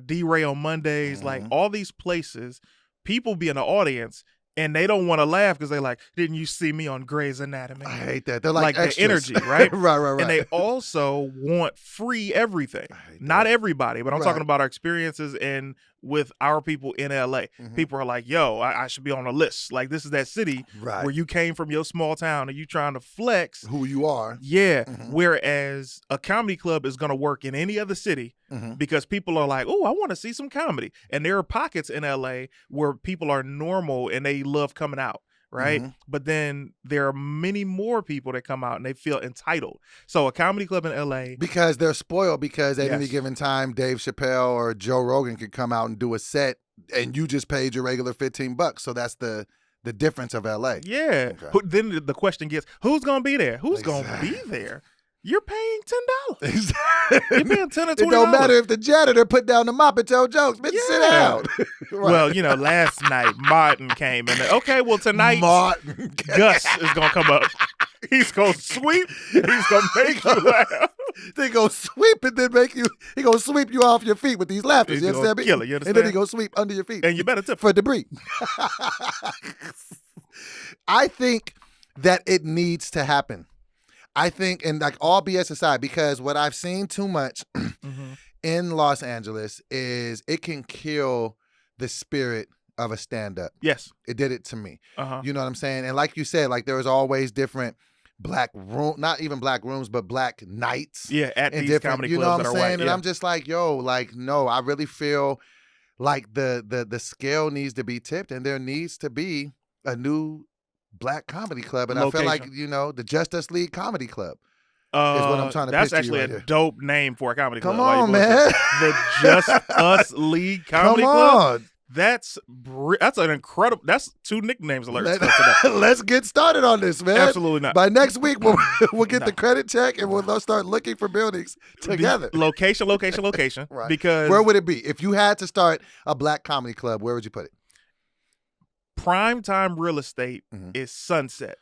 D-Ray on Mondays, like all these places, people be in the audience and they don't want to laugh because they're like, didn't you see me on Grey's Anatomy? I hate that. They're like the extras. energy, right? right. And they also want free everything. Not everybody, but I'm talking about our experiences and with our people in LA. People are like, yo, I should be on a list. Like, this is that city where you came from your small town and you trying to flex who you are. Yeah. Whereas a comedy club is going to work in any other city because people are like, oh, I want to see some comedy. And there are pockets in LA where people are normal and they love coming out. Right. But then there are many more people that come out and they feel entitled. So a comedy club in LA. Because they're spoiled because at any given time, Dave Chappelle or Joe Rogan could come out and do a set and you just paid your regular $15. So that's the difference of LA. Yeah. Okay. Then the question gets, who's going to be there? Who's going to be there? You're paying $10. You're paying $10 or $20. It don't matter if the janitor put down the mop and tell jokes. Bitch, sit down. Well, you know, last night Martin came and okay, well tonight Gus is gonna come up. He's gonna sweep. He's gonna make you laugh. They gonna sweep and then he gonna sweep you off your feet with these laughters. He's You understand me? kill it, you And then understand? he gonna sweep under your feet. And you better tip for debris. I think that it needs to happen. I think, and like all BS aside, because what I've seen too much in Los Angeles is it can kill the spirit of a stand-up. Yes. It did it to me. You know what I'm saying? And like you said, like there was always different black room, not even black rooms, but black nights. Yeah, at these different, comedy you know clubs what I'm that are saying? white. And I'm just like, yo, like, no, I really feel like the scale needs to be tipped and there needs to be a new Black Comedy Club, and I feel like, the Just Us League Comedy Club is what I'm trying to That's pitch to you actually right a here. dope name for a comedy Come club. on, man. The Just Us League Comedy Come Club. on. That's an incredible. That's 2 nicknames alerts for today. Let's get started on this, man. Absolutely not. By next week, we'll get the credit check and we'll start looking for buildings together. Location. Right. Because where would it be? If you had to start a Black Comedy Club, where would you put it? Primetime real estate is Sunset.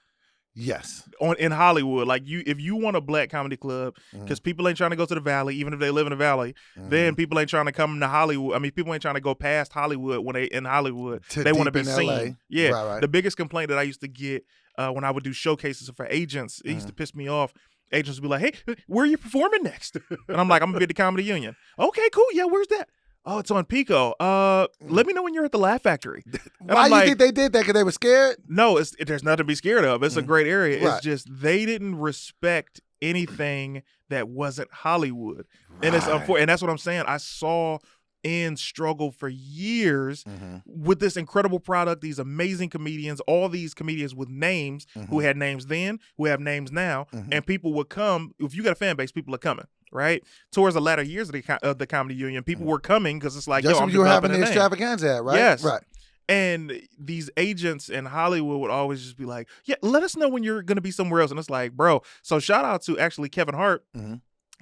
Yes. In Hollywood, like if you want a Black comedy club, because people ain't trying to go to the Valley, even if they live in the Valley, then people ain't trying to come to Hollywood. I mean, people ain't trying to go past Hollywood when they in Hollywood. They want to be seen. LA. Yeah. Right. The biggest complaint that I used to get when I would do showcases for agents, it used to piss me off. Agents would be like, "Hey, where are you performing next?" And I'm like, "I'm gonna be at the Comedy Union." Okay, cool. Yeah, where's that? Oh, it's on Pico. Let me know when you're at the Laugh Factory. And Why do you think they did that? Because they were scared? No, there's nothing to be scared of. It's a great area. Right. It's just they didn't respect anything that wasn't Hollywood. Right. And it's and that's what I'm saying. I saw N struggle for years with this incredible product, these amazing comedians, all these comedians with names who had names then, who have names now, and people would come. If you got a fan base, people are coming. Right towards the latter years of the Comedy Union, people were coming because it's like, you were having the extravaganza at, right? Yes, right. And these agents in Hollywood would always just be like, "Yeah, let us know when you're going to be somewhere else." And it's like, bro. So shout out to actually Kevin Hart.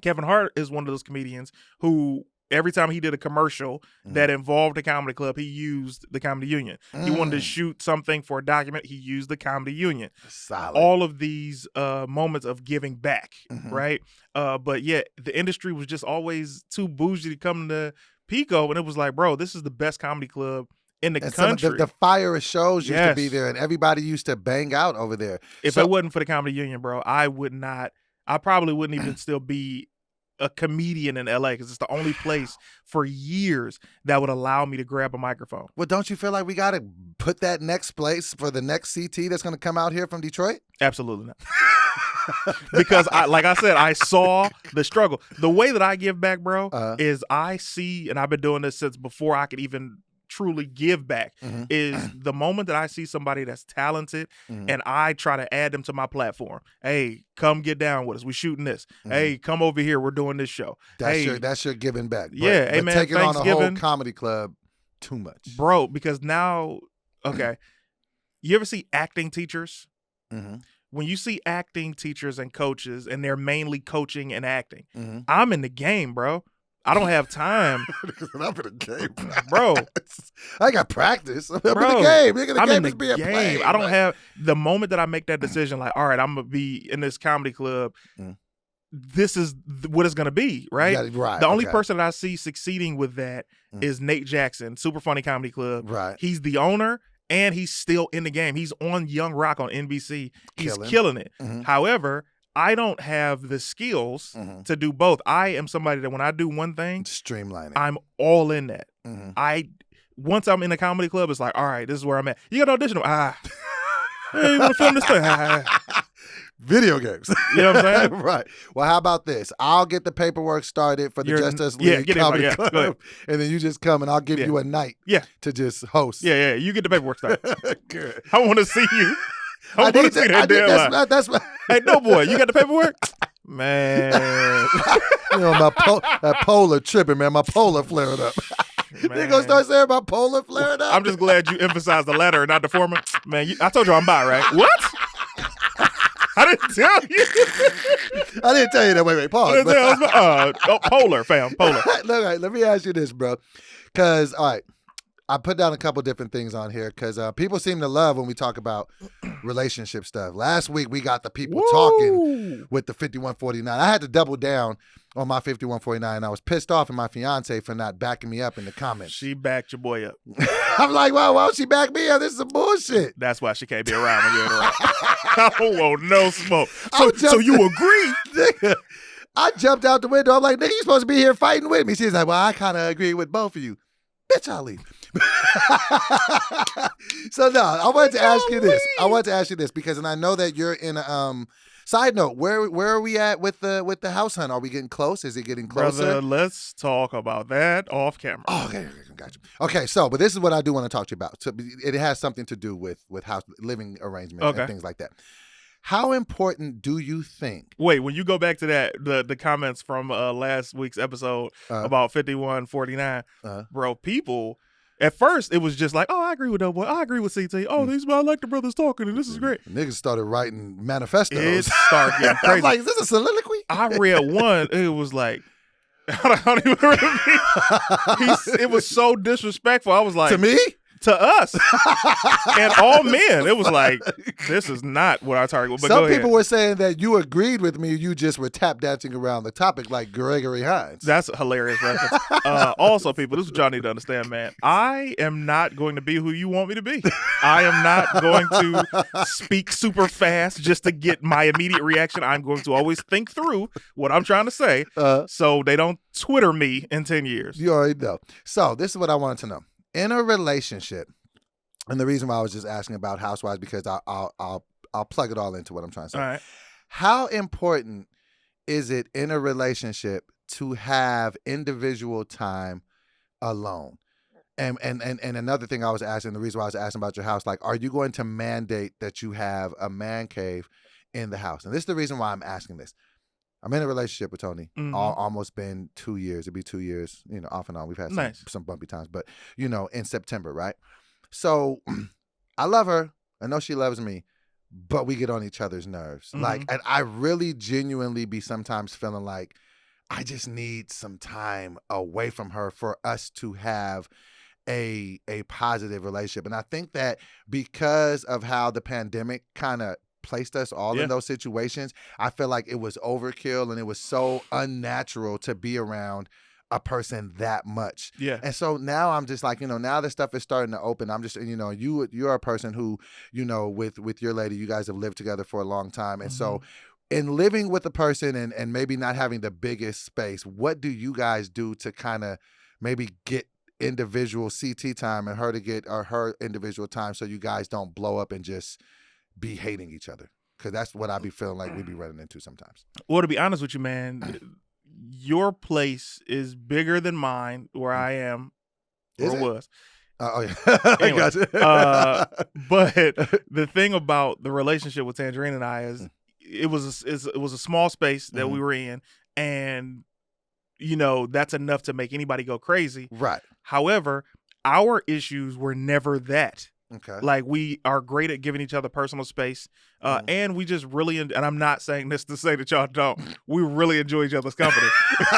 Kevin Hart is one of those comedians who every time he did a commercial that involved a comedy club, he used the Comedy Union. He wanted to shoot something for a document, he used the Comedy Union. Solid. All of these moments of giving back, right? But yeah, the industry was just always too bougie to come to Pico, and it was like, bro, this is the best comedy club in the country. The fire of shows used to be there, and everybody used to bang out over there. If it wasn't for the Comedy Union, bro, I probably wouldn't even still be a comedian in LA, because it's the only place for years that would allow me to grab a microphone. Well, don't you feel like we got to put that next place for the next CT that's going to come out here from Detroit? Absolutely not. Because like I said, I saw the struggle. The way that I give back, bro, is I see, and I've been doing this since before I could even truly give back, is the moment that I see somebody that's talented and I try to add them to my platform. Hey, come get down with us. We shooting this. Hey, come over here. We're doing this show. That's your giving back. Yeah, hey man, taking on a whole Thanksgiving, comedy club, too much, bro. Because now, okay, you ever see acting teachers? When you see acting teachers and coaches, and they're mainly coaching and acting, I'm in the game, bro. I don't have time. I'm in the game, bro. I got practice. I'm in the game. I'm in the game. I don't have the moment that I make that decision. Like, all right, I'm gonna be in this comedy club. This is what it's gonna be, right? Right. The only person that I see succeeding with that is Nate Jackson, Super Funny Comedy Club. Right. He's the owner, and he's still in the game. He's on Young Rock on NBC. He's killing it. However, I don't have the skills to do both. I am somebody that when I do one thing, streamlining, I'm all in that. Once I'm in a comedy club, it's like, all right, this is where I'm at. You got an audition. Hey, you want to film this thing? Video games. You know what I'm saying? Right. Well, how about this? I'll get the paperwork started for the Just Us League Comedy Club, and then you just come and I'll give you a night to just host. Yeah. You get the paperwork started. Good. I want to see you. I want to see that deadline. That's Hey, Doughboy, you got the paperwork? Man. That polar tripping, man. My polar flared up. They gonna start saying my polar flared up? I'm just glad you emphasized the letter and not the former. Man, I told you I'm bi, right? What? I didn't tell you. I didn't tell you that. Wait, pause. Polar, fam. Polar. Look, let me ask you this, bro. Because, all right, I put down a couple different things on here because people seem to love when we talk about relationship stuff. Last week, we got the people talking with the 5149. I had to double down on my 5149. I was pissed off at my fiance for not backing me up in the comments. She backed your boy up. I'm like, why don't she back me up? This is some bullshit. That's why she can't be around when you're around. I don't want no smoke. So you agree? Nigga, I jumped out the window. I'm like, nigga, you supposed to be here fighting with me. She's like, well, I kind of agree with both of you. Bitch, I'll leave. So no, I wanted to ask you this. because, and I know that you're in a Side note, where are we at with the house hunt? Are we getting close? Is it getting closer? Brother, let's talk about that off camera. Oh, okay, got you. Okay, so, but this is what I do want to talk to you about. So it has something to do with house living arrangements and things like that. How important do you think? Wait, when you go back to that, the comments from last week's episode about 5149, bro, people, at first it was just like, oh, I agree with Doughboy. I agree with CT. Oh, I like the brothers talking, and this is great. Niggas started writing manifestos. It started getting crazy. I was like, is this a soliloquy? I read one. It was like, I don't even remember. It was so disrespectful. I was like, to me? To us and all men. It was like, this is not what our target was. But some people were saying that you agreed with me. You just were tap dancing around the topic like Gregory Hines. That's a hilarious reference. Also, people, this is what y'all need to understand, man. I am not going to be who you want me to be. I am not going to speak super fast just to get my immediate reaction. I'm going to always think through what I'm trying to say so they don't Twitter me in 10 years. You already know. So this is what I wanted to know. In a relationship, and the reason why I was just asking about housewives, because I'll plug it all into what I'm trying to say. All right. How important is it in a relationship to have individual time alone? And another thing I was asking, the reason why I was asking about your house, like, are you going to mandate that you have a man cave in the house? And this is the reason why I'm asking this. I'm in a relationship with Tony. Almost been 2 years. It'd be 2 years, off and on. We've had some bumpy times, but in September, right? So I love her. I know she loves me, but we get on each other's nerves. Like, and I really genuinely be sometimes feeling like I just need some time away from her for us to have a positive relationship. And I think that because of how the pandemic kind of placed us all in those situations, I feel like it was overkill and it was so unnatural to be around a person that much. Yeah. And so now I'm just like, now this stuff is starting to open. I'm just, you're a person who, with your lady, you guys have lived together for a long time. And so in living with a person and maybe not having the biggest space, what do you guys do to kind of maybe get individual CT time and her to get her individual time so you guys don't blow up and just be hating each other? Because that's what I be feeling like we be running into sometimes. Well, to be honest with you, man, your place is bigger than mine where I am or was. Oh, yeah. Anyway, I got you. But the thing about the relationship with Tangerine and I is it was a small space that we were in, and that's enough to make anybody go crazy. Right. However, our issues were never that. Okay. Like, we are great at giving each other personal space, and we just really, and I'm not saying this to say that y'all don't, we really enjoy each other's company.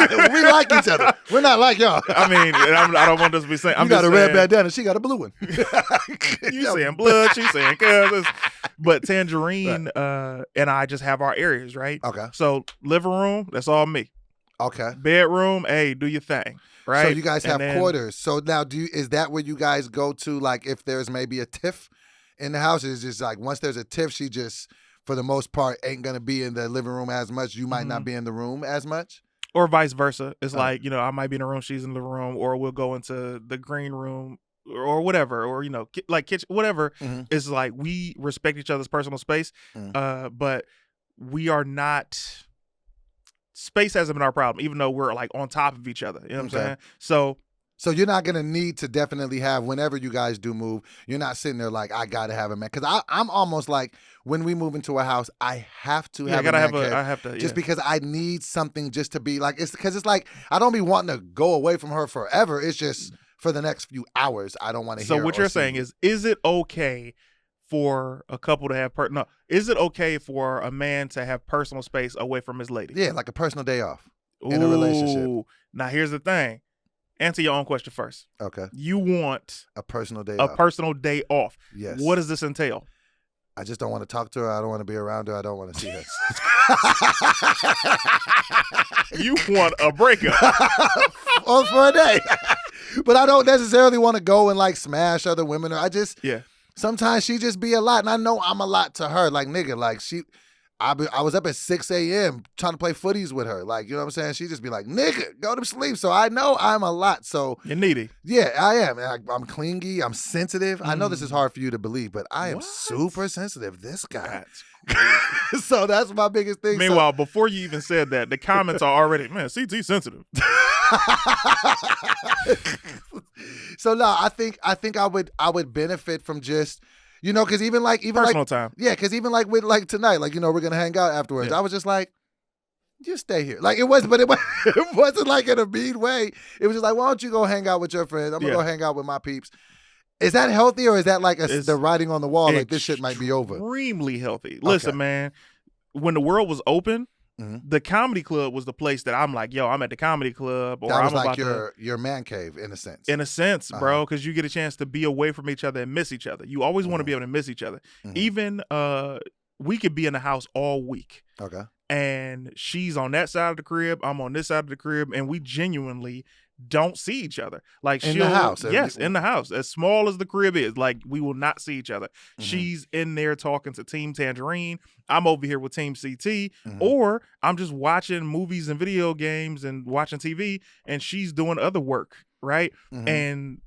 We like each other. We're not like y'all. I mean, I don't want this to be saying. You got a red bandana, she got a blue one. You saying blood, she saying cousins. But Tangerine and I just have our areas, right? Okay. So living room, that's all me. Okay. Bedroom, hey, do your thing. Right. So you guys have quarters. So now is that where you guys go to, like, if there's maybe a tiff in the house? It's just like once there's a tiff, she just, for the most part, ain't going to be in the living room as much. You might not be in the room as much. Or vice versa. It's like, I might be in the room, she's in the room, or we'll go into the green room or whatever, or, like kitchen, whatever. It's like we respect each other's personal space, but we are not... Space hasn't been our problem, even though we're like on top of each other. You know what I'm saying? So you're not going to need to definitely have, whenever you guys do move, you're not sitting there like, I got to have a man. Because I'm almost like, when we move into a house, I have to have a man cave. I have to, just because I need something just to be like, because it's like, I don't be wanting to go away from her forever. It's just for the next few hours, I don't want to hear. So what you're saying is it okay for a couple to have is it okay for a man to have personal space away from his lady? Yeah, like a personal day off in a relationship. Now here's the thing. Answer your own question first. Okay. You want a personal day off. Personal day off. Yes. What does this entail? I just don't want to talk to her. I don't want to be around her. I don't want to see her. You want a breakup. For a day. But I don't necessarily want to go and like smash other women. Sometimes she just be a lot, and I know I'm a lot to her. Like, nigga, like I was up at 6 a.m. trying to play footies with her. Like, you know what I'm saying? She'd just be like, nigga, go to sleep. So I know I'm a lot. So You're needy. yeah, I am. I'm clingy. I'm sensitive. I know this is hard for you to believe, but I am What? super sensitive. This guy. That's crazy. So that's my biggest thing. Meanwhile, before you even said that, the comments are already, man, CT sensitive. So no, I think I would benefit from just, you know, because even Personal time. Yeah, because even like with like tonight, like, you know, we're gonna hang out afterwards. Yeah. I was just like, just stay here. Like it wasn't like in a mean way. It was just like, why don't you go hang out with your friends? I'm gonna go hang out with my peeps. Is that healthy, or is that like the writing on the wall? Like this shit might be over. Extremely healthy. Listen, man, when the world was open, the comedy club was the place that I'm like, yo, I'm at the comedy club. Or that was I'm like about your man cave in a sense. In a sense, bro, because you get a chance to be away from each other and miss each other. You always want to be able to miss each other. Even we could be in the house all week. Okay. And she's on that side of the crib, I'm on this side of the crib, and we genuinely don't see each other. Like in the house. Yes, in the house. As small as the crib is, like we will not see each other. She's in there talking to Team Tangerine. I'm over here with Team CT. Or I'm just watching movies and video games and watching TV, and she's doing other work, right? And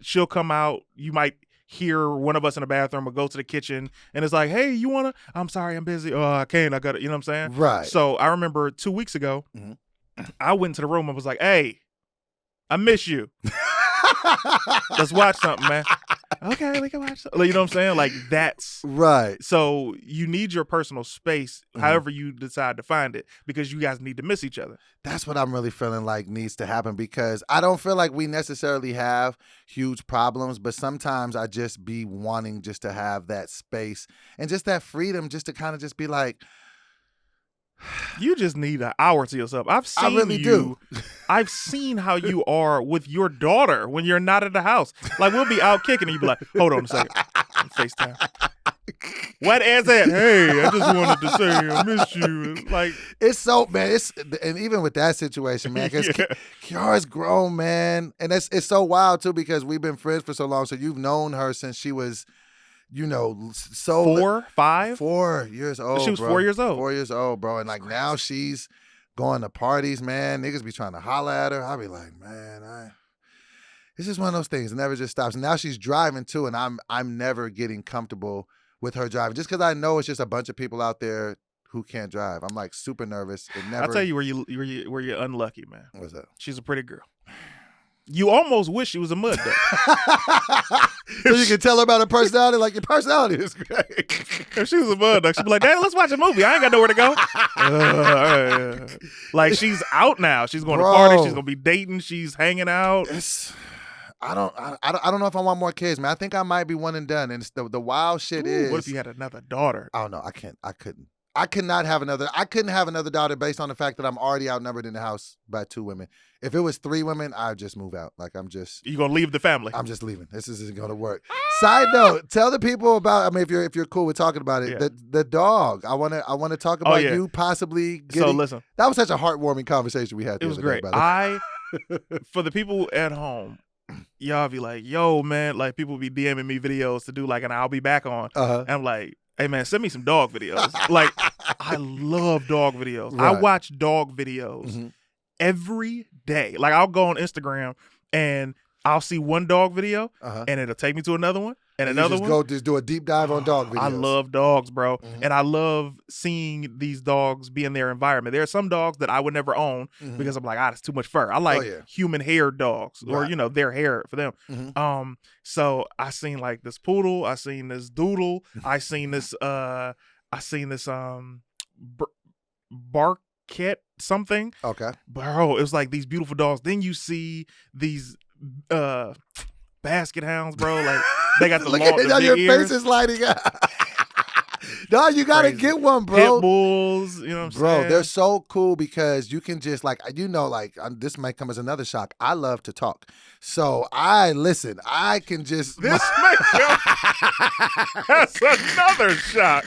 she'll come out. You might hear one of us in the bathroom or go to the kitchen, and it's like, hey, you wanna? I'm sorry, I'm busy. Oh, I can't. I got it. You know what I'm saying? Right. So I remember 2 weeks ago, I went into the room and was like, hey, I miss you. Let's watch something, man. Okay, we can watch something. You know what I'm saying? Like that's right. So you need your personal space, however you decide to find it, because you guys need to miss each other. That's what I'm really feeling like needs to happen, because I don't feel like we necessarily have huge problems, but sometimes I just be wanting just to have that space and just that freedom just to kind of just be like, you just need an hour to yourself. I really do. I've seen how you are with your daughter when you're not at the house. Like we'll be out kicking and you be like, hold on a second. FaceTime. What is it? Hey, I just wanted to say I miss you. Like it's so, man, and even with that situation, man, because Kiara's grown, man. And it's so wild too, because we've been friends for so long. So you've known her since she was, you know, so 4, 5? 4 years old. She was bro. 4 years old. 4 years old, bro. And like now she's going to parties, man. Niggas be trying to holler at her. I'll be like, man, it's just one of those things. It never just stops. And now she's driving too, and I'm never getting comfortable with her driving, just because I know it's just a bunch of people out there who can't drive. I'm like super nervous. It never. I'll tell you where you're unlucky, man. What's that? She's a pretty girl. You almost wish she was a mud duck. So you can tell her about her personality. Like, your personality is great. If she was a mud duck, she'd be like, Dad, let's watch a movie. I ain't got nowhere to go. Like, she's out now. She's going to parties. She's going to be dating. She's hanging out. I don't know if I want more kids, man. I think I might be one and done. And it's the wild shit is. What if you had another daughter? I don't know. I couldn't. I couldn't have another daughter based on the fact that I'm already outnumbered in the house by 2 women. If it was 3 women, I'd just move out. Like you gonna leave the family? I'm just leaving. This isn't gonna work. Side note: tell the people about. I mean, if you're cool with talking about it, the dog. I wanna talk about you possibly getting. So listen, that was such a heartwarming conversation we had. It was great. For the people at home, y'all be like, yo, man, like people be DMing me videos to do like an I'll be back on. And I'm like, hey man, send me some dog videos. Like, I love dog videos. Right. I watch dog videos every day. Like, I'll go on Instagram and I'll see one dog video and it'll take me to another one and another one. Just do a deep dive on dog videos. I love dogs, bro. And I love seeing these dogs be in their environment. There are some dogs that I would never own because I'm like, it's too much fur. I like human hair dogs or, their hair for them. So I seen like this poodle. I seen this doodle. I seen this Barket something. Okay. Bro, it was like these beautiful dogs. Then you see these basket hounds, bro. Like they got the Look long, at it, your ears. face is lighting up. No, you gotta get one, bro. Pit bulls, you know what I'm saying? Bro, they're so cool because you can just like, this might come as another shock. I love to talk. So I can just. This that's another shock.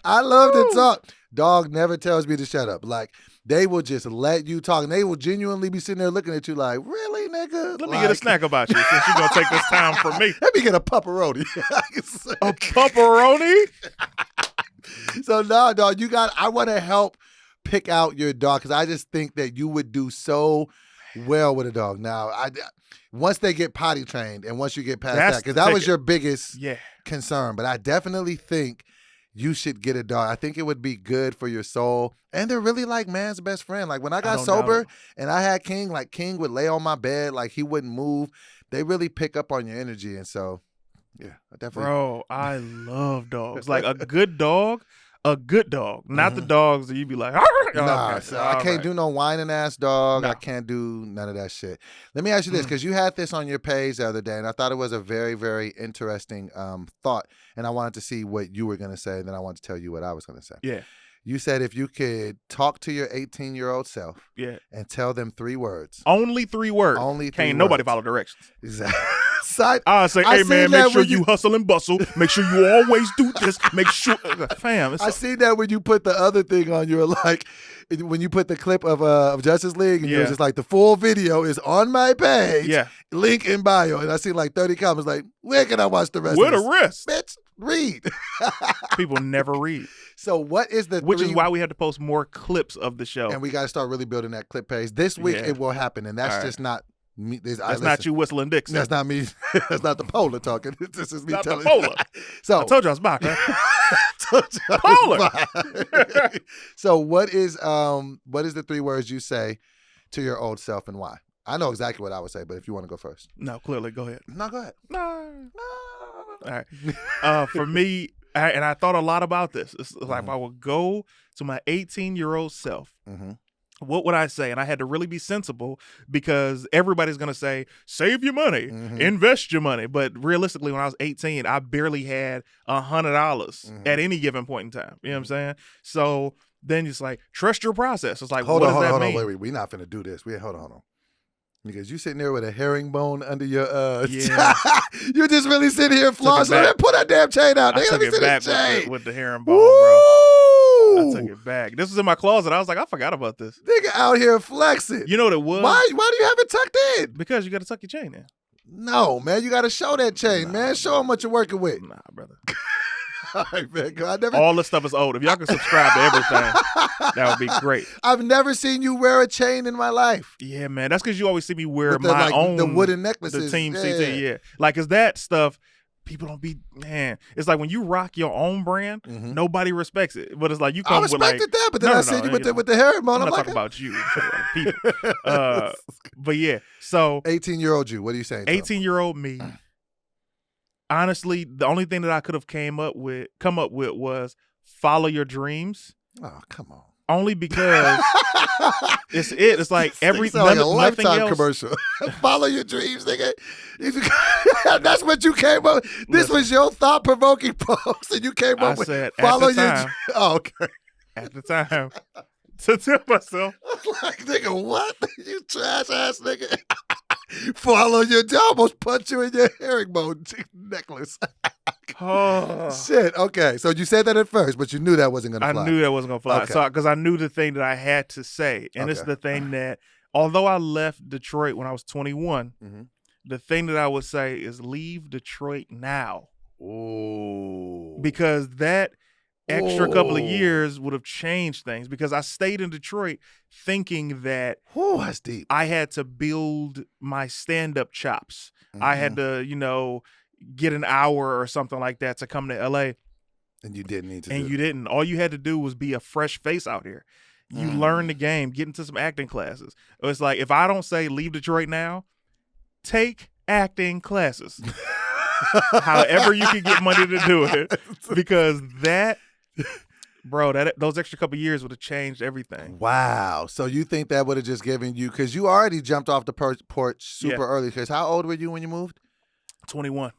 I love to talk. Dog never tells me to shut up. Like, they will just let you talk. And they will genuinely be sitting there looking at you like, really, nigga? Let me get a snack about you since you're going to take this time from me. Let me get a pepperoni. A pepperoni? So no, dog, I want to help pick out your dog because I just think that you would do so well with a dog. Now, once they get potty trained and once you get past that, because that was your biggest concern. But I definitely think you should get a dog. I think it would be good for your soul. And they're really like man's best friend. Like when I got sober and I had King, like King would lay on my bed, like he wouldn't move. They really pick up on your energy. And so, yeah, I definitely. Bro, I love dogs. Like a good dog, not the dogs that you be like, nah, so I can't do no whining ass dog. No. I can't do none of that shit. Let me ask you this, because you had this on your page the other day, and I thought it was a very, very interesting thought, and I wanted to see what you were going to say, and then I wanted to tell you what I was going to say. Yeah. You said if you could talk to your 18-year-old self and tell them 3 words. Only 3 words. Only 3 Can't words. Nobody follow directions. Exactly. I say, hey, man, make sure you hustle and bustle. Make sure you always do this. Make sure. Fam. I seen that when you put the other thing on. You were like, when you put the clip of Justice League, and you were just like, the full video is on my page. Yeah. Link in bio. And I see like 30 comments like, where can I watch the rest of this? Where the rest? Bitch, read. People never read. So what is the Which is why we had to post more clips of the show. And we got to start really building that clip page. This week it will happen. And that's just not me. That's not you whistling Dixon. That's not me. That's not the Polar talking. This is me not telling the Polar. So I told you I was back, huh? Polar. So what is the 3 words you say to your old self and why? I know exactly what I would say, but if you want to go first. No, clearly, go ahead. No, go ahead. No. All right. For me, and I thought a lot about this. It's like if I would go to my 18-year-old self, what would I say? And I had to really be sensible because everybody's going to say, save your money, invest your money. But realistically, when I was 18, I barely had $100 at any given point in time. You know what I'm saying? So then it's like, trust your process. It's like, what does that mean? Wait. We're not going to do this. Hold on. Because you sitting there with a herringbone under your you just really sitting here flossing. Pull that damn chain out. I took it back with the herringbone, bro. I took it back. This was in my closet. I was like, I forgot about this. Nigga out here flexing. You know what it was? Why do you have it tucked in? Because you got to tuck your chain in. No, man. You got to show that chain, man. Show them what you're working with. Nah, brother. All right, man. All this stuff is old. If y'all can subscribe to everything, that would be great. I've never seen you wear a chain in my life. Yeah, man. That's because you always see me wear my own. The wooden necklaces. The Team CT, yeah. Like, is that stuff, people don't be, man. It's like when you rock your own brand, nobody respects it. But it's like you come with like. I respected that, but then I seen you with the herringbone. I'm not talking about you. I'm talking about people. But yeah, so. 18-year-old you, what are you saying? 18-year-old me. Honestly, the only thing that I could have come up with was follow your dreams. Oh, come on. Only because it's like nothing Lifetime else. Commercial. Follow your dreams, nigga. That's what you came up with. This was your thought-provoking post, and you came up with follow your dreams. Oh, okay. At the time. To tell myself. Like, nigga, what? You trash ass nigga. Follow your job. Almost punch you in your herringbone necklace. Oh. Shit. Okay. So you said that at first, but you knew that wasn't going to fly. I knew that wasn't going to fly. Okay. So, because I knew the thing that I had to say. And it's the thing that, although I left Detroit when I was 21, the thing that I would say is leave Detroit now. Ooh. Because that extra couple of years would have changed things, because I stayed in Detroit thinking that that's deep. I had to build my stand-up chops. I had to, get an hour or something like that to come to LA. And you didn't need to. And you didn't. All you had to do was be a fresh face out here. You learn the game, get into some acting classes. It's like, if I don't say leave Detroit now, take acting classes. However you can get money to do it. Because those extra couple years would have changed everything. Wow. So you think that would have just given you, because you already jumped off the porch super early. Because how old were you when you moved? 21.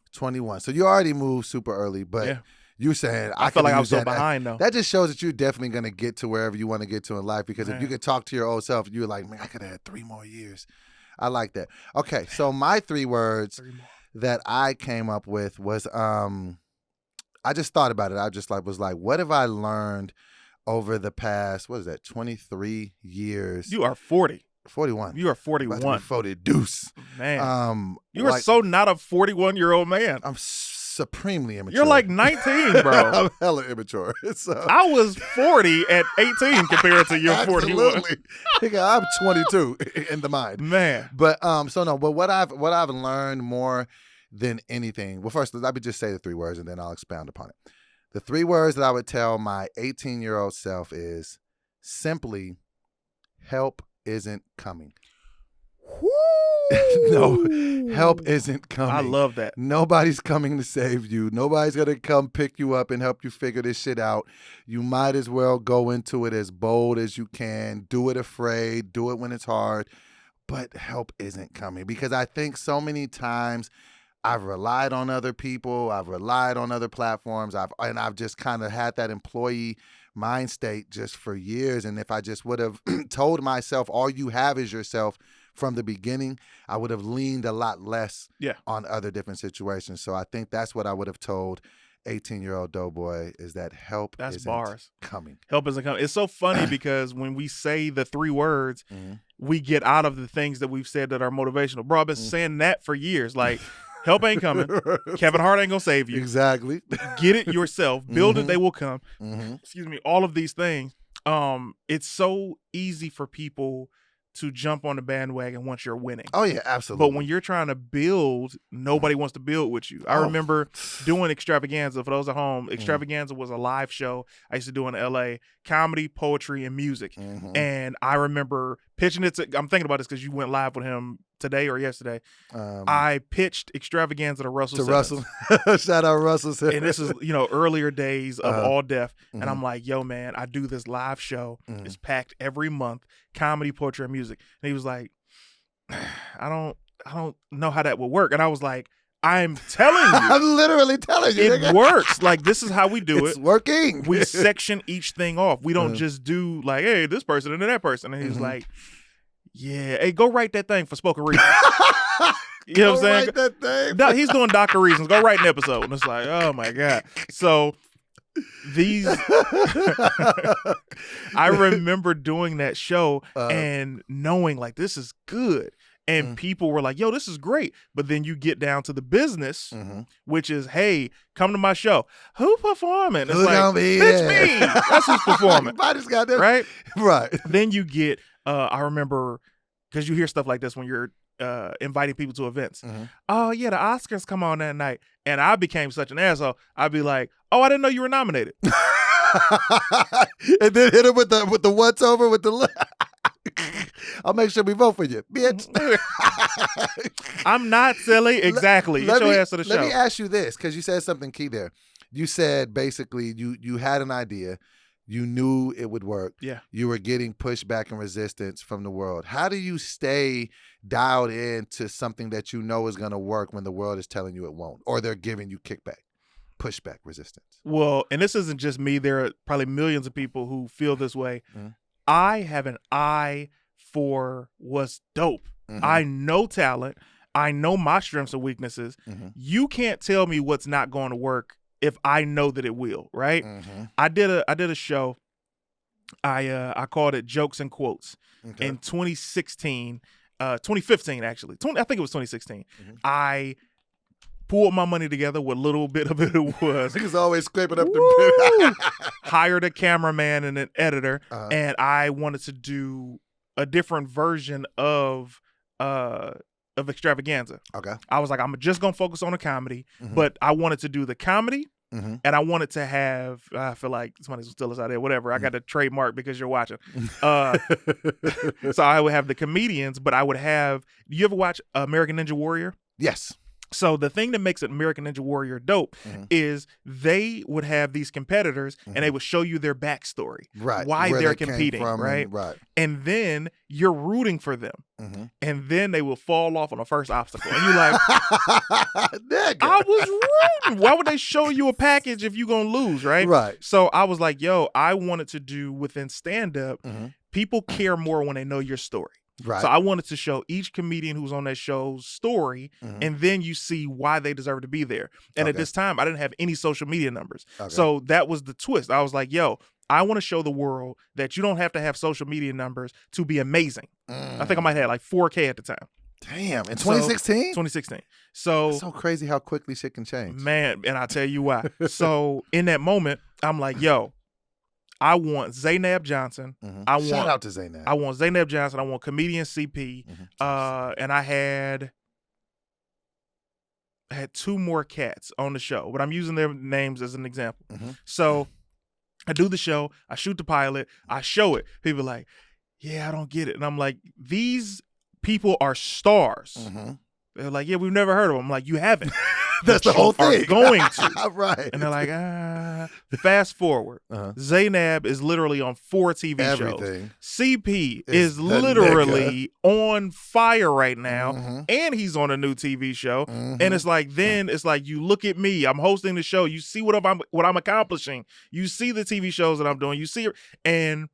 So you already moved super early, but you saying I felt like I was so behind though. That just shows that you're definitely going to get to wherever you want to get to in life, because if you could talk to your old self, you're like, man, I could have had 3 more years. I like that. Okay, so my 3 words that I came up with was I just thought about it. I just was like, what have I learned over the past, 23 years? You are 40. 41. You are 41. 40 deuce. Man. You are so not a 41-year-old man. I'm supremely immature. You're like 19, bro. I'm hella immature. So. I was 40 at 18 compared to your 41. Absolutely. Nigga, I'm 22 in the mind. Man. But but what I've learned more than anything. Well, first let me just say the 3 words and then I'll expound upon it. The 3 words that I would tell my 18-year-old self is simply help isn't coming. No, help isn't coming. I love that. Nobody's coming to save you. Nobody's going to come pick you up and help you figure this shit out. You might as well go into it as bold as you can. Do it afraid. Do it when it's hard. But help isn't coming because I think so many times I've relied on other people. I've relied on other platforms. I've just kind of had that employee mind state just for years. And if I just would have told myself all you have is yourself from the beginning, I would have leaned a lot less on other different situations. So I think that's what I would have told 18-year-old Doughboy is that help isn't coming. Help isn't coming. It's so funny because when we say the 3 words, we get out of the things that we've said that are motivational. Bro, I've been saying that for years. Like, help ain't coming. Kevin Hart ain't gonna save you. Exactly. Get it yourself. Build it, they will come. Excuse me. All of these things. It's so easy for people to jump on the bandwagon once you're winning. Oh, yeah, absolutely. But when you're trying to build, nobody wants to build with you. I remember doing Extravaganza. For those at home, Extravaganza was a live show I used to do in L.A., comedy, poetry, and music. And I remember pitching it to, I'm thinking about this because you went live with him today or yesterday. I pitched Extravaganza to Russell Simmons. Shout out Russell Simmons. And this is, earlier days of All Deaf. And I'm like, yo, man, I do this live show. It's packed every month, comedy, poetry, and music. And he was like, I don't know how that would work. And I was like, I'm telling you. I'm literally telling you. It works. Like, this is how we do it. It's working. We section each thing off. We don't just do like, hey, this person and then that person. And he's like, yeah, hey, go write that thing for spoken reasons. You know what I'm saying? Write that thing. He's doing Dr. Reasons. Go write an episode. And it's like, oh my God. So these I remember doing that show and knowing like this is good. And people were like, yo, this is great. But then you get down to the business, which is, hey, come to my show. Who performing? It's like, bitch, me. That's who's performing. Right? Right. Then you get, I remember, because you hear stuff like this when you're inviting people to events. Oh, yeah, the Oscars come on that night. And I became such an asshole. I'd be like, oh, I didn't know you were nominated. And then hit him with the what's over with the I'll make sure we vote for you, bitch. I'm not silly. Exactly. Get your ass to the show. Let me ask you this, because you said something key there. You said basically you had an idea. You knew it would work. Yeah. You were getting pushback and resistance from the world. How do you stay dialed in to something that you know is going to work when the world is telling you it won't, or they're giving you kickback, pushback, resistance? Well, and this isn't just me. There are probably millions of people who feel this way. I have an eye for what's dope. I know talent. I know my strengths and weaknesses. You can't tell me what's not going to work if I know that it will, right? I did a show. I called it Jokes and Quotes in 2015 actually. I think it was 2016. I pulled my money together, what little bit of it was. Niggas always scraping up the hired a cameraman and an editor, and I wanted to do a different version of Extravaganza. Okay. I was like, I'm just gonna focus on the comedy, but I wanted to do the comedy, and I wanted to have. I feel like somebody's still us out there. Whatever. I got a trademark because you're watching. So I would have the comedians, but I would have. Do you ever watch American Ninja Warrior? Yes. So the thing that makes American Ninja Warrior dope is they would have these competitors and they would show you their backstory, why they're competing, right? And then you're rooting for them. And then they will fall off on the first obstacle. And you're like, I was rooting. Why would they show you a package if you're going to lose, right? Right. So I was like, yo, I wanted to do within stand-up, people care more when they know your story. Right. So I wanted to show each comedian who's on that show's story, and then you see why they deserve to be there. And at this time, I didn't have any social media numbers. So that was the twist. I was like, yo, I want to show the world that you don't have to have social media numbers to be amazing. I think I might have like 4K at the time. Damn, in 2016? 2016. It's So so crazy how quickly shit can change. man, and I'll tell you why. So in that moment, I'm like, yo, I want Zaynab Johnson. Shout out to Zaynab. I want Zaynab Johnson. I want comedian CP. And I had two more cats on the show, but I'm using their names as an example. So I do the show, I shoot the pilot, I show it. People are like, yeah, I don't get it. And I'm like, these people are stars. They're like, yeah, we've never heard of them. I'm like, you haven't. That's the whole thing. Are going to. Right. And they're like, fast forward. Zaynab is literally on 4 TV shows. CP is literally on fire right now. And he's on a new TV show. And it's like, then it's like, you look at me, I'm hosting the show. You see what I'm accomplishing. You see the TV shows that I'm doing. You see, and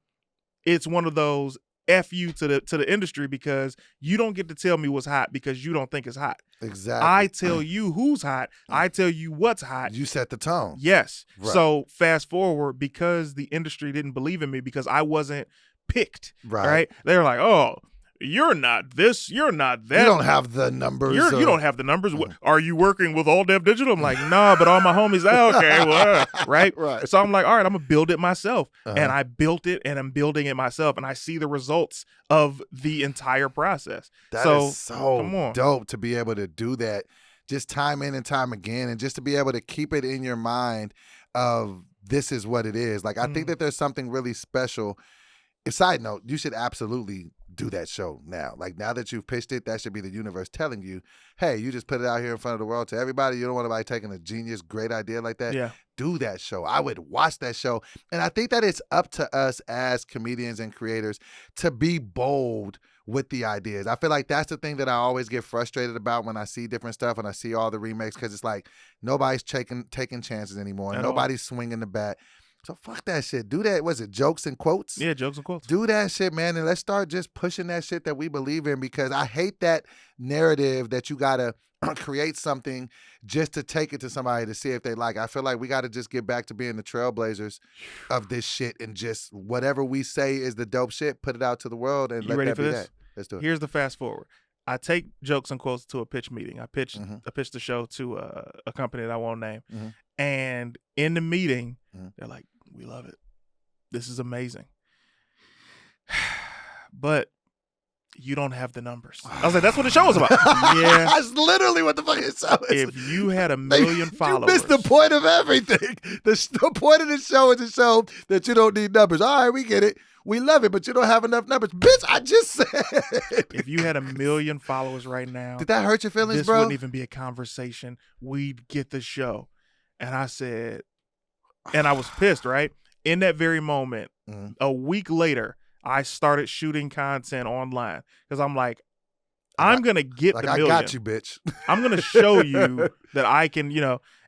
it's one of those F you to the industry, because you don't get to tell me what's hot because you don't think it's hot. Exactly. I tell you who's hot. I tell you what's hot. You set the tone. Yes. Right. So fast forward, because the industry didn't believe in me because I wasn't picked. Right. They were like, oh, you're not this, you're not that. You don't have the numbers. You don't have the numbers. Are you working with All Dev Digital? I'm like, nah, but all my homies, okay, well, right? So I'm like, all right, I'm going to build it myself. And I built it, and I'm building it myself, and I see the results of the entire process. That is so dope to be able to do that just time in and time again, and just to be able to keep it in your mind of this is what it is. Like, I think that there's something really special. Side note, you should absolutely do that show now. Like, now that you've pitched it, that should be the universe telling you, hey, you just put it out here in front of the world to everybody. You don't want anybody taking a genius, great idea like that. Yeah. Do that show. I would watch that show. And I think that it's up to us as comedians and creators to be bold with the ideas. I feel like that's the thing that I always get frustrated about when I see different stuff and I see all the remakes, because it's like nobody's taking chances anymore. Nobody's swinging the bat. So fuck that shit. Do that. Was it jokes and quotes? Yeah, jokes and quotes. Do that shit, man. And let's start just pushing that shit that we believe in, because I hate that narrative that you got to create something just to take it to somebody to see if they like. I feel like we got to just get back to being the trailblazers of this shit, and just whatever we say is the dope shit, put it out to the world, and let that be that. Let's do it. Here's the fast forward. I take jokes and quotes to a pitch meeting. I pitched the show to a company that I won't name. And in the meeting, they're like, we love it. This is amazing. But you don't have the numbers. I was like, that's what the show is about. Yeah. That's literally what the fucking show is. If you had 1 million followers. You missed the point of everything. The point of the show is to show that you don't need numbers. All right, we get it. We love it, but you don't have enough numbers. Bitch, I just said. If you had 1 million followers right now. Did that hurt your feelings, this bro? This wouldn't even be a conversation. We'd get the show. And I said, and I was pissed, right? In that very moment, a week later, I started shooting content online, because I'm like, I'm going to get the million. I got you, bitch. I'm going to show you that I can,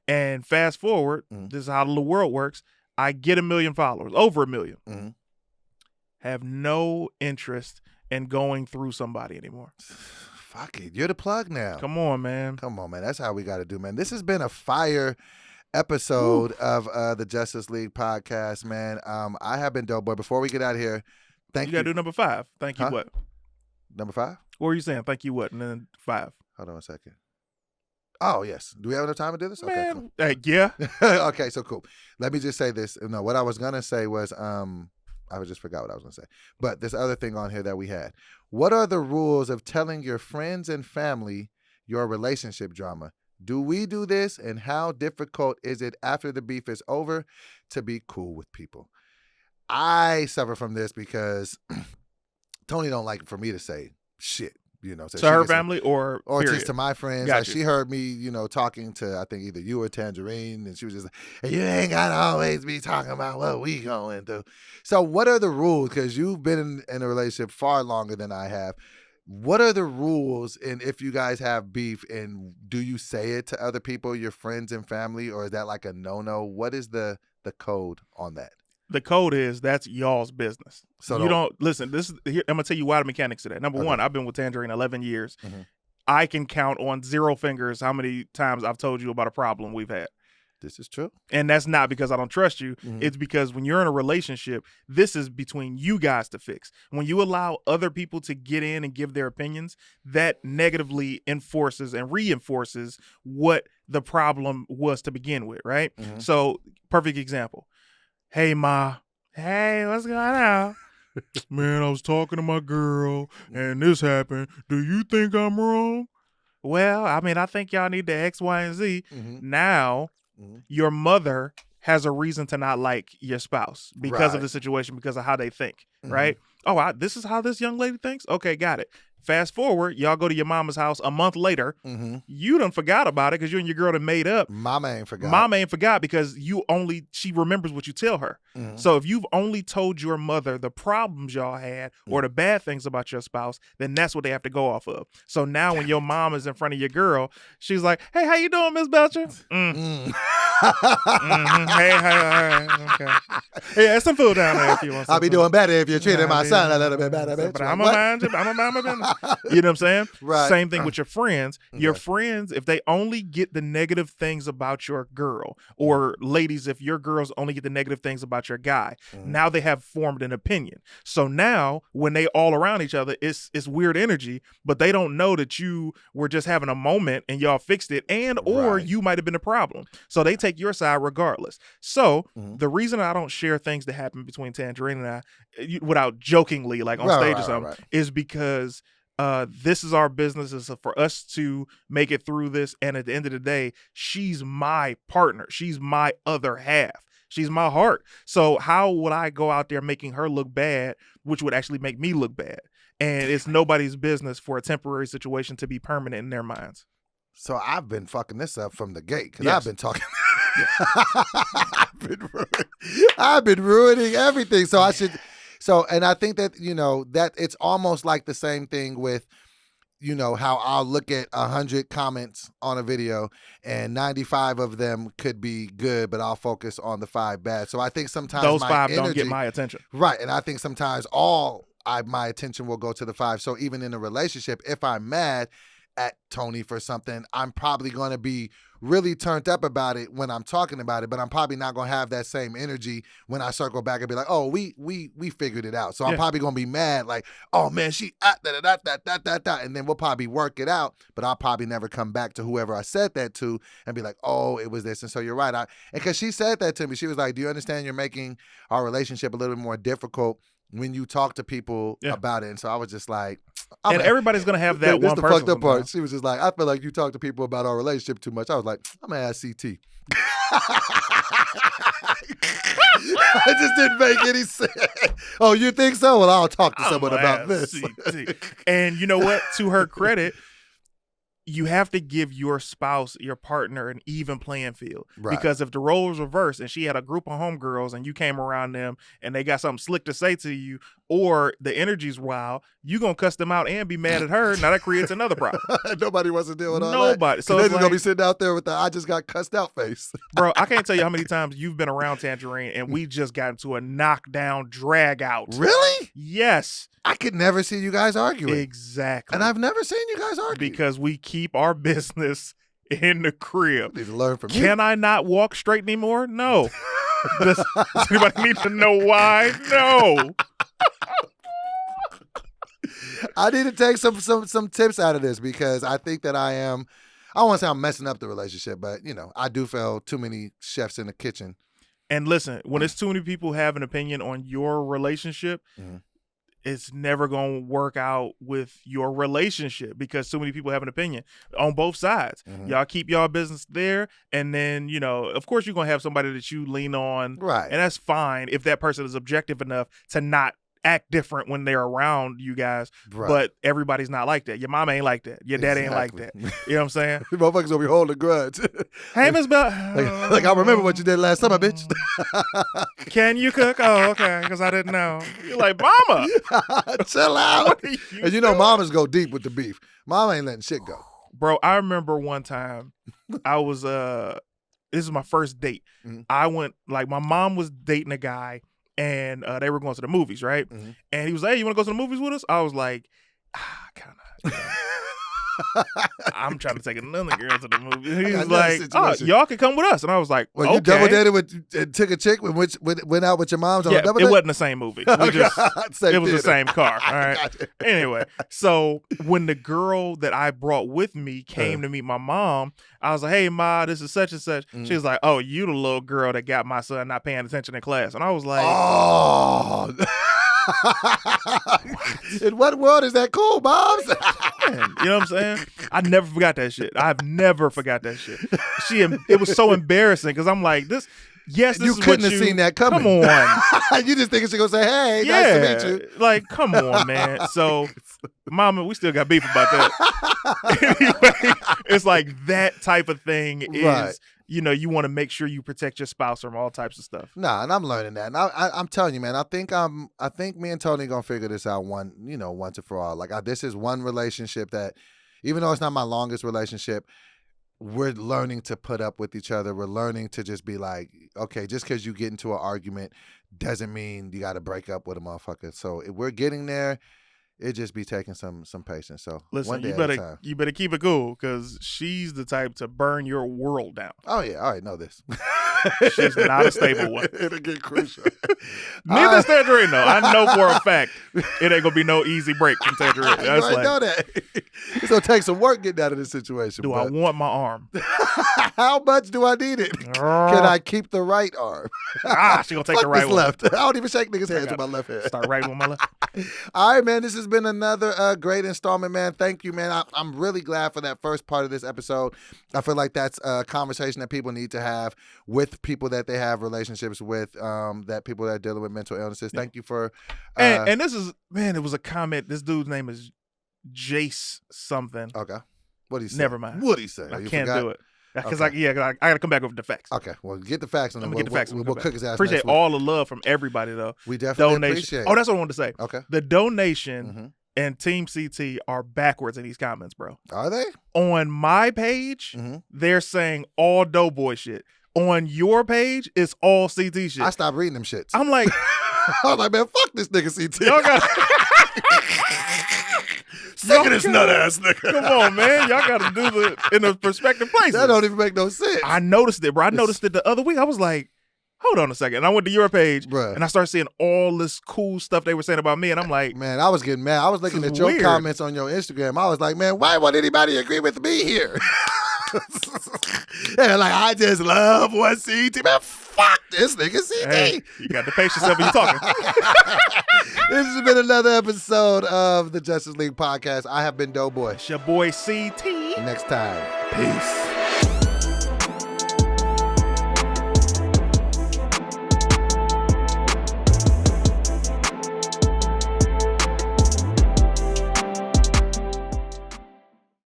and fast forward, this is how the world works. I get 1 million followers, over 1 million. Have no interest in going through somebody anymore. Fuck it. You're the plug now. Come on, man. Come on, man. That's how we got to do, man. This has been a fire episode of the Justice League podcast, man. I have been Doughboy. Before we get out of here, thank you. You got to do number 5. Thank you what? Number 5? What were you saying? Thank you what? And then 5. Hold on a second. Oh, yes. Do we have enough time to do this? Man, okay, cool. Yeah. Okay, so cool. Let me just say this. No, what I was going to say was, I just forgot what I was going to say. But this other thing on here that we had. What are the rules of telling your friends and family your relationship drama? Do we do this, and how difficult is it after the beef is over to be cool with people? I suffer from this because Tony don't like for me to say shit, So to her family or period? Just to my friends. Like, she heard me, talking to, I think, either you or Tangerine, and she was just like, hey, you ain't got to always be talking about what we going through. So what are the rules? Because you've been in a relationship far longer than I have. What are the rules, and if you guys have beef, and do you say it to other people, your friends and family, or is that like a no-no? What is the code on that? The code is that's y'all's business. So you don't listen. I'm gonna tell you why the mechanics of that. Number one, I've been with Tangerine 11 years. I can count on 0 fingers how many times I've told you about a problem we've had. This is true. And that's not because I don't trust you. Mhm. It's because when you're in a relationship, this is between you guys to fix. When you allow other people to get in and give their opinions, that negatively enforces and reinforces what the problem was to begin with, right? Mhm. So, perfect example. Hey, Ma. Hey, what's going on? Man, I was talking to my girl and this happened. Do you think I'm wrong? Well, I mean, I think y'all need the X, Y, and Z. Mhm. Now, Mhm. your mother has a reason to not like your spouse because of Right. the situation, because of how they think, Mhm. right? Oh, this is how this young lady thinks? Okay, got it. Fast forward, y'all go to your mama's house a month later. Mhm. You done forgot about it because you and your girl done made up. Mama ain't forgot. Mama ain't forgot because she remembers what you tell her. Mhm. So if you've only told your mother the problems y'all had or the bad things about your spouse, then that's what they have to go off of. So now when your mom is in front of your girl, she's like, hey, how you doing, Miss Belcher? Mm. Hey, okay. Hey, there's some food down there if you want some. I'll be doing better if you treated my son a little bit better, bitch. But Like, I'm what? going to mind my business. You know what I'm saying? Right. Same thing with your friends. Your Okay. friends, if they only get the negative things about your girl, or ladies, if your girls only get the negative things about your guy, now they have formed an opinion. So now when they all around each other, it's weird energy, but they don't know that you were just having a moment and y'all fixed it, and or Right. you might have been a problem. So they take your side regardless. So the reason I don't share things that happen between Tangerine and I without jokingly, like on stage or something, is because this is our business. It's for us to make it through this. And at the end of the day, she's my partner. She's my other half. She's my heart. So how would I go out there making her look bad, which would actually make me look bad? And it's nobody's business for a temporary situation to be permanent in their minds. So I've been fucking this up from the gate because Yes. I've been talking. I've been ruining everything. So I should. So, and I think that, that it's almost like the same thing with, how I'll look at 100 comments on a video and 95 of them could be good, but I'll focus on the 5 bad. So I think sometimes those my 5 energy, don't get my attention. Right. And I think sometimes my attention will go to the 5. So even in a relationship, if I'm mad at Tony for something, I'm probably going to be really turned up about it when I'm talking about it, but I'm probably not going to have that same energy when I circle back and be like, oh, we figured it out. So I'm probably going to be mad like, oh man, she and then we'll probably work it out, but I'll probably never come back to whoever I said that to and be like, oh, it was this. And so you're right. And because she said that to me, she was like, do you understand you're making our relationship a little bit more difficult when you talk to people about it? And so I was just like, and everybody's gonna have that one person. This the fucked up part. She was just like, I feel like you talk to people about our relationship too much. I was like, I'm gonna ask CT. It just didn't make any sense. Oh, you think so? Well, I'll talk to someone about this. CT. And you know what? To her credit, you have to give your spouse, your partner, an even playing field. Right. Because if the role was reversed and she had a group of homegirls and you came around them and they got something slick to say to you, or the energy's wild, you gonna cuss them out and be mad at her. Now that creates another problem. Nobody wants to deal with all that. Nobody. So they're it's just gonna be sitting out there with the I just got cussed out face. Bro, I can't tell you how many times you've been around Tangerine and we just got into a knockdown drag out. Really? Yes. I could never see you guys arguing. Exactly. And I've never seen you guys argue. Because we keep our business in the crib. You need to learn from you. Can I not walk straight anymore? No. Does anybody need to know why? No. I need to take some tips out of this because I think that I don't want to say I'm messing up the relationship, but I do feel too many chefs in the kitchen. And listen, when it's too many people have an opinion on your relationship, it's never going to work out with your relationship because so many people have an opinion on both sides. Y'all keep y'all business there. And then, of course you're going to have somebody that you lean on. Right. And that's fine if that person is objective enough to not act different when they're around you guys. Right. But everybody's not like that. Your mama ain't like that. Your dad ain't like that. You know what I'm saying? Motherfuckers gonna be holding a grudge. Hey, Miss Bell. Like I remember what you did last summer, bitch. Can you cook? Oh, okay. Because I didn't know. You're like, mama. Chill out. And mamas go deep with the beef. Mama ain't letting shit go. Bro, I remember one time I was, this is my first date. I went, my mom was dating a guy. And they were going to the movies, right? And he was like, hey, you want to go to the movies with us? I was like, kind of. I'm trying to take another girl to the movie. He got was another like, oh, situation. y'all can come with us. And I was like, Well, okay. you double dated and took a chick went out with your moms on Yeah, a double it date? wasn't the same movie. It was the same car. All right. Gotcha. Anyway, so when the girl that I brought with me came to meet my mom, I was like, hey, Ma, this is such and such. She was like, oh, you the little girl that got my son not paying attention in class. And I was like, oh. In what world is that cool, Bobs? man, you know what I'm saying? I never forgot that shit. I've never forgot that shit. It was so embarrassing because I'm like, this you is couldn't what have seen that coming. Come on. You just thinking she gonna say, hey, nice to meet you. Like, come on, man. So, Mama, we still got beef about that. Anyway, it's like that type of thing is, Right. You want to make sure you protect your spouse from all types of stuff. Nah, and I'm learning that. And I'm telling you, man, I think me and Tony gonna figure this out once and for all. Like this is one relationship that, even though it's not my longest relationship, we're learning to put up with each other. We're learning to just be like, okay, just because you get into an argument doesn't mean you got to break up with a motherfucker. So if we're getting there, it just be taking some patience. So listen, one day at a time. you better keep it cool because she's the type to burn your world down. Oh yeah, all right, know this. She's not a stable one. It'll get crucial. Neither is Tangerine though. I know for a fact it ain't gonna be no easy break from Tangerine. That's I know that. It's gonna take some work getting out of this situation. Do I want my arm? How much do I need it? Can I keep the right arm? She gonna take the right this one. left. I don't even shake niggas' hands with my left hand. Start right with my left. All right, man. This has been another great installment, man. Thank you, man. I'm really glad for that first part of this episode. I feel like that's a conversation that people need to have with people that they have relationships with, that people that are dealing with mental illnesses. Thank you for... and this is, man, it was a comment. This dude's name is Jace something. Okay. What'd he say? Never mind. What'd he say? I You can't forgot? do it. Because Okay. I got to come back with the facts. Okay, well, get the facts, and then we'll cook his ass. Appreciate next week. all the love from everybody, though. We definitely donation. appreciate. Oh, that's what I wanted to say. Okay. The donation and Team CT are backwards in these comments, bro. Are they? On my page, Mhm. they're saying all Doughboy shit. On your page, it's all CT shit. I stopped reading them shits. I'm like, I was like, man, fuck this nigga CT. y'all got Sick of this nut ass nigga. Come on, man. Y'all got to do in the perspective places. That don't even make no sense. I noticed it, bro. I noticed it the other week. I was like, hold on a second. And I went to your page, Bruh. and I started seeing all this cool stuff they were saying about me. And I'm like, Man, I was getting mad. I was looking This at is your weird. comments on your Instagram. I was like, man, why won't anybody agree with me here? And like, I just love one CT. Man, fuck this nigga CT. hey, you got to pace yourself when you're talking. This has been another episode of the Justice League podcast. I have been Doughboy. It's your boy CT. Next time, peace.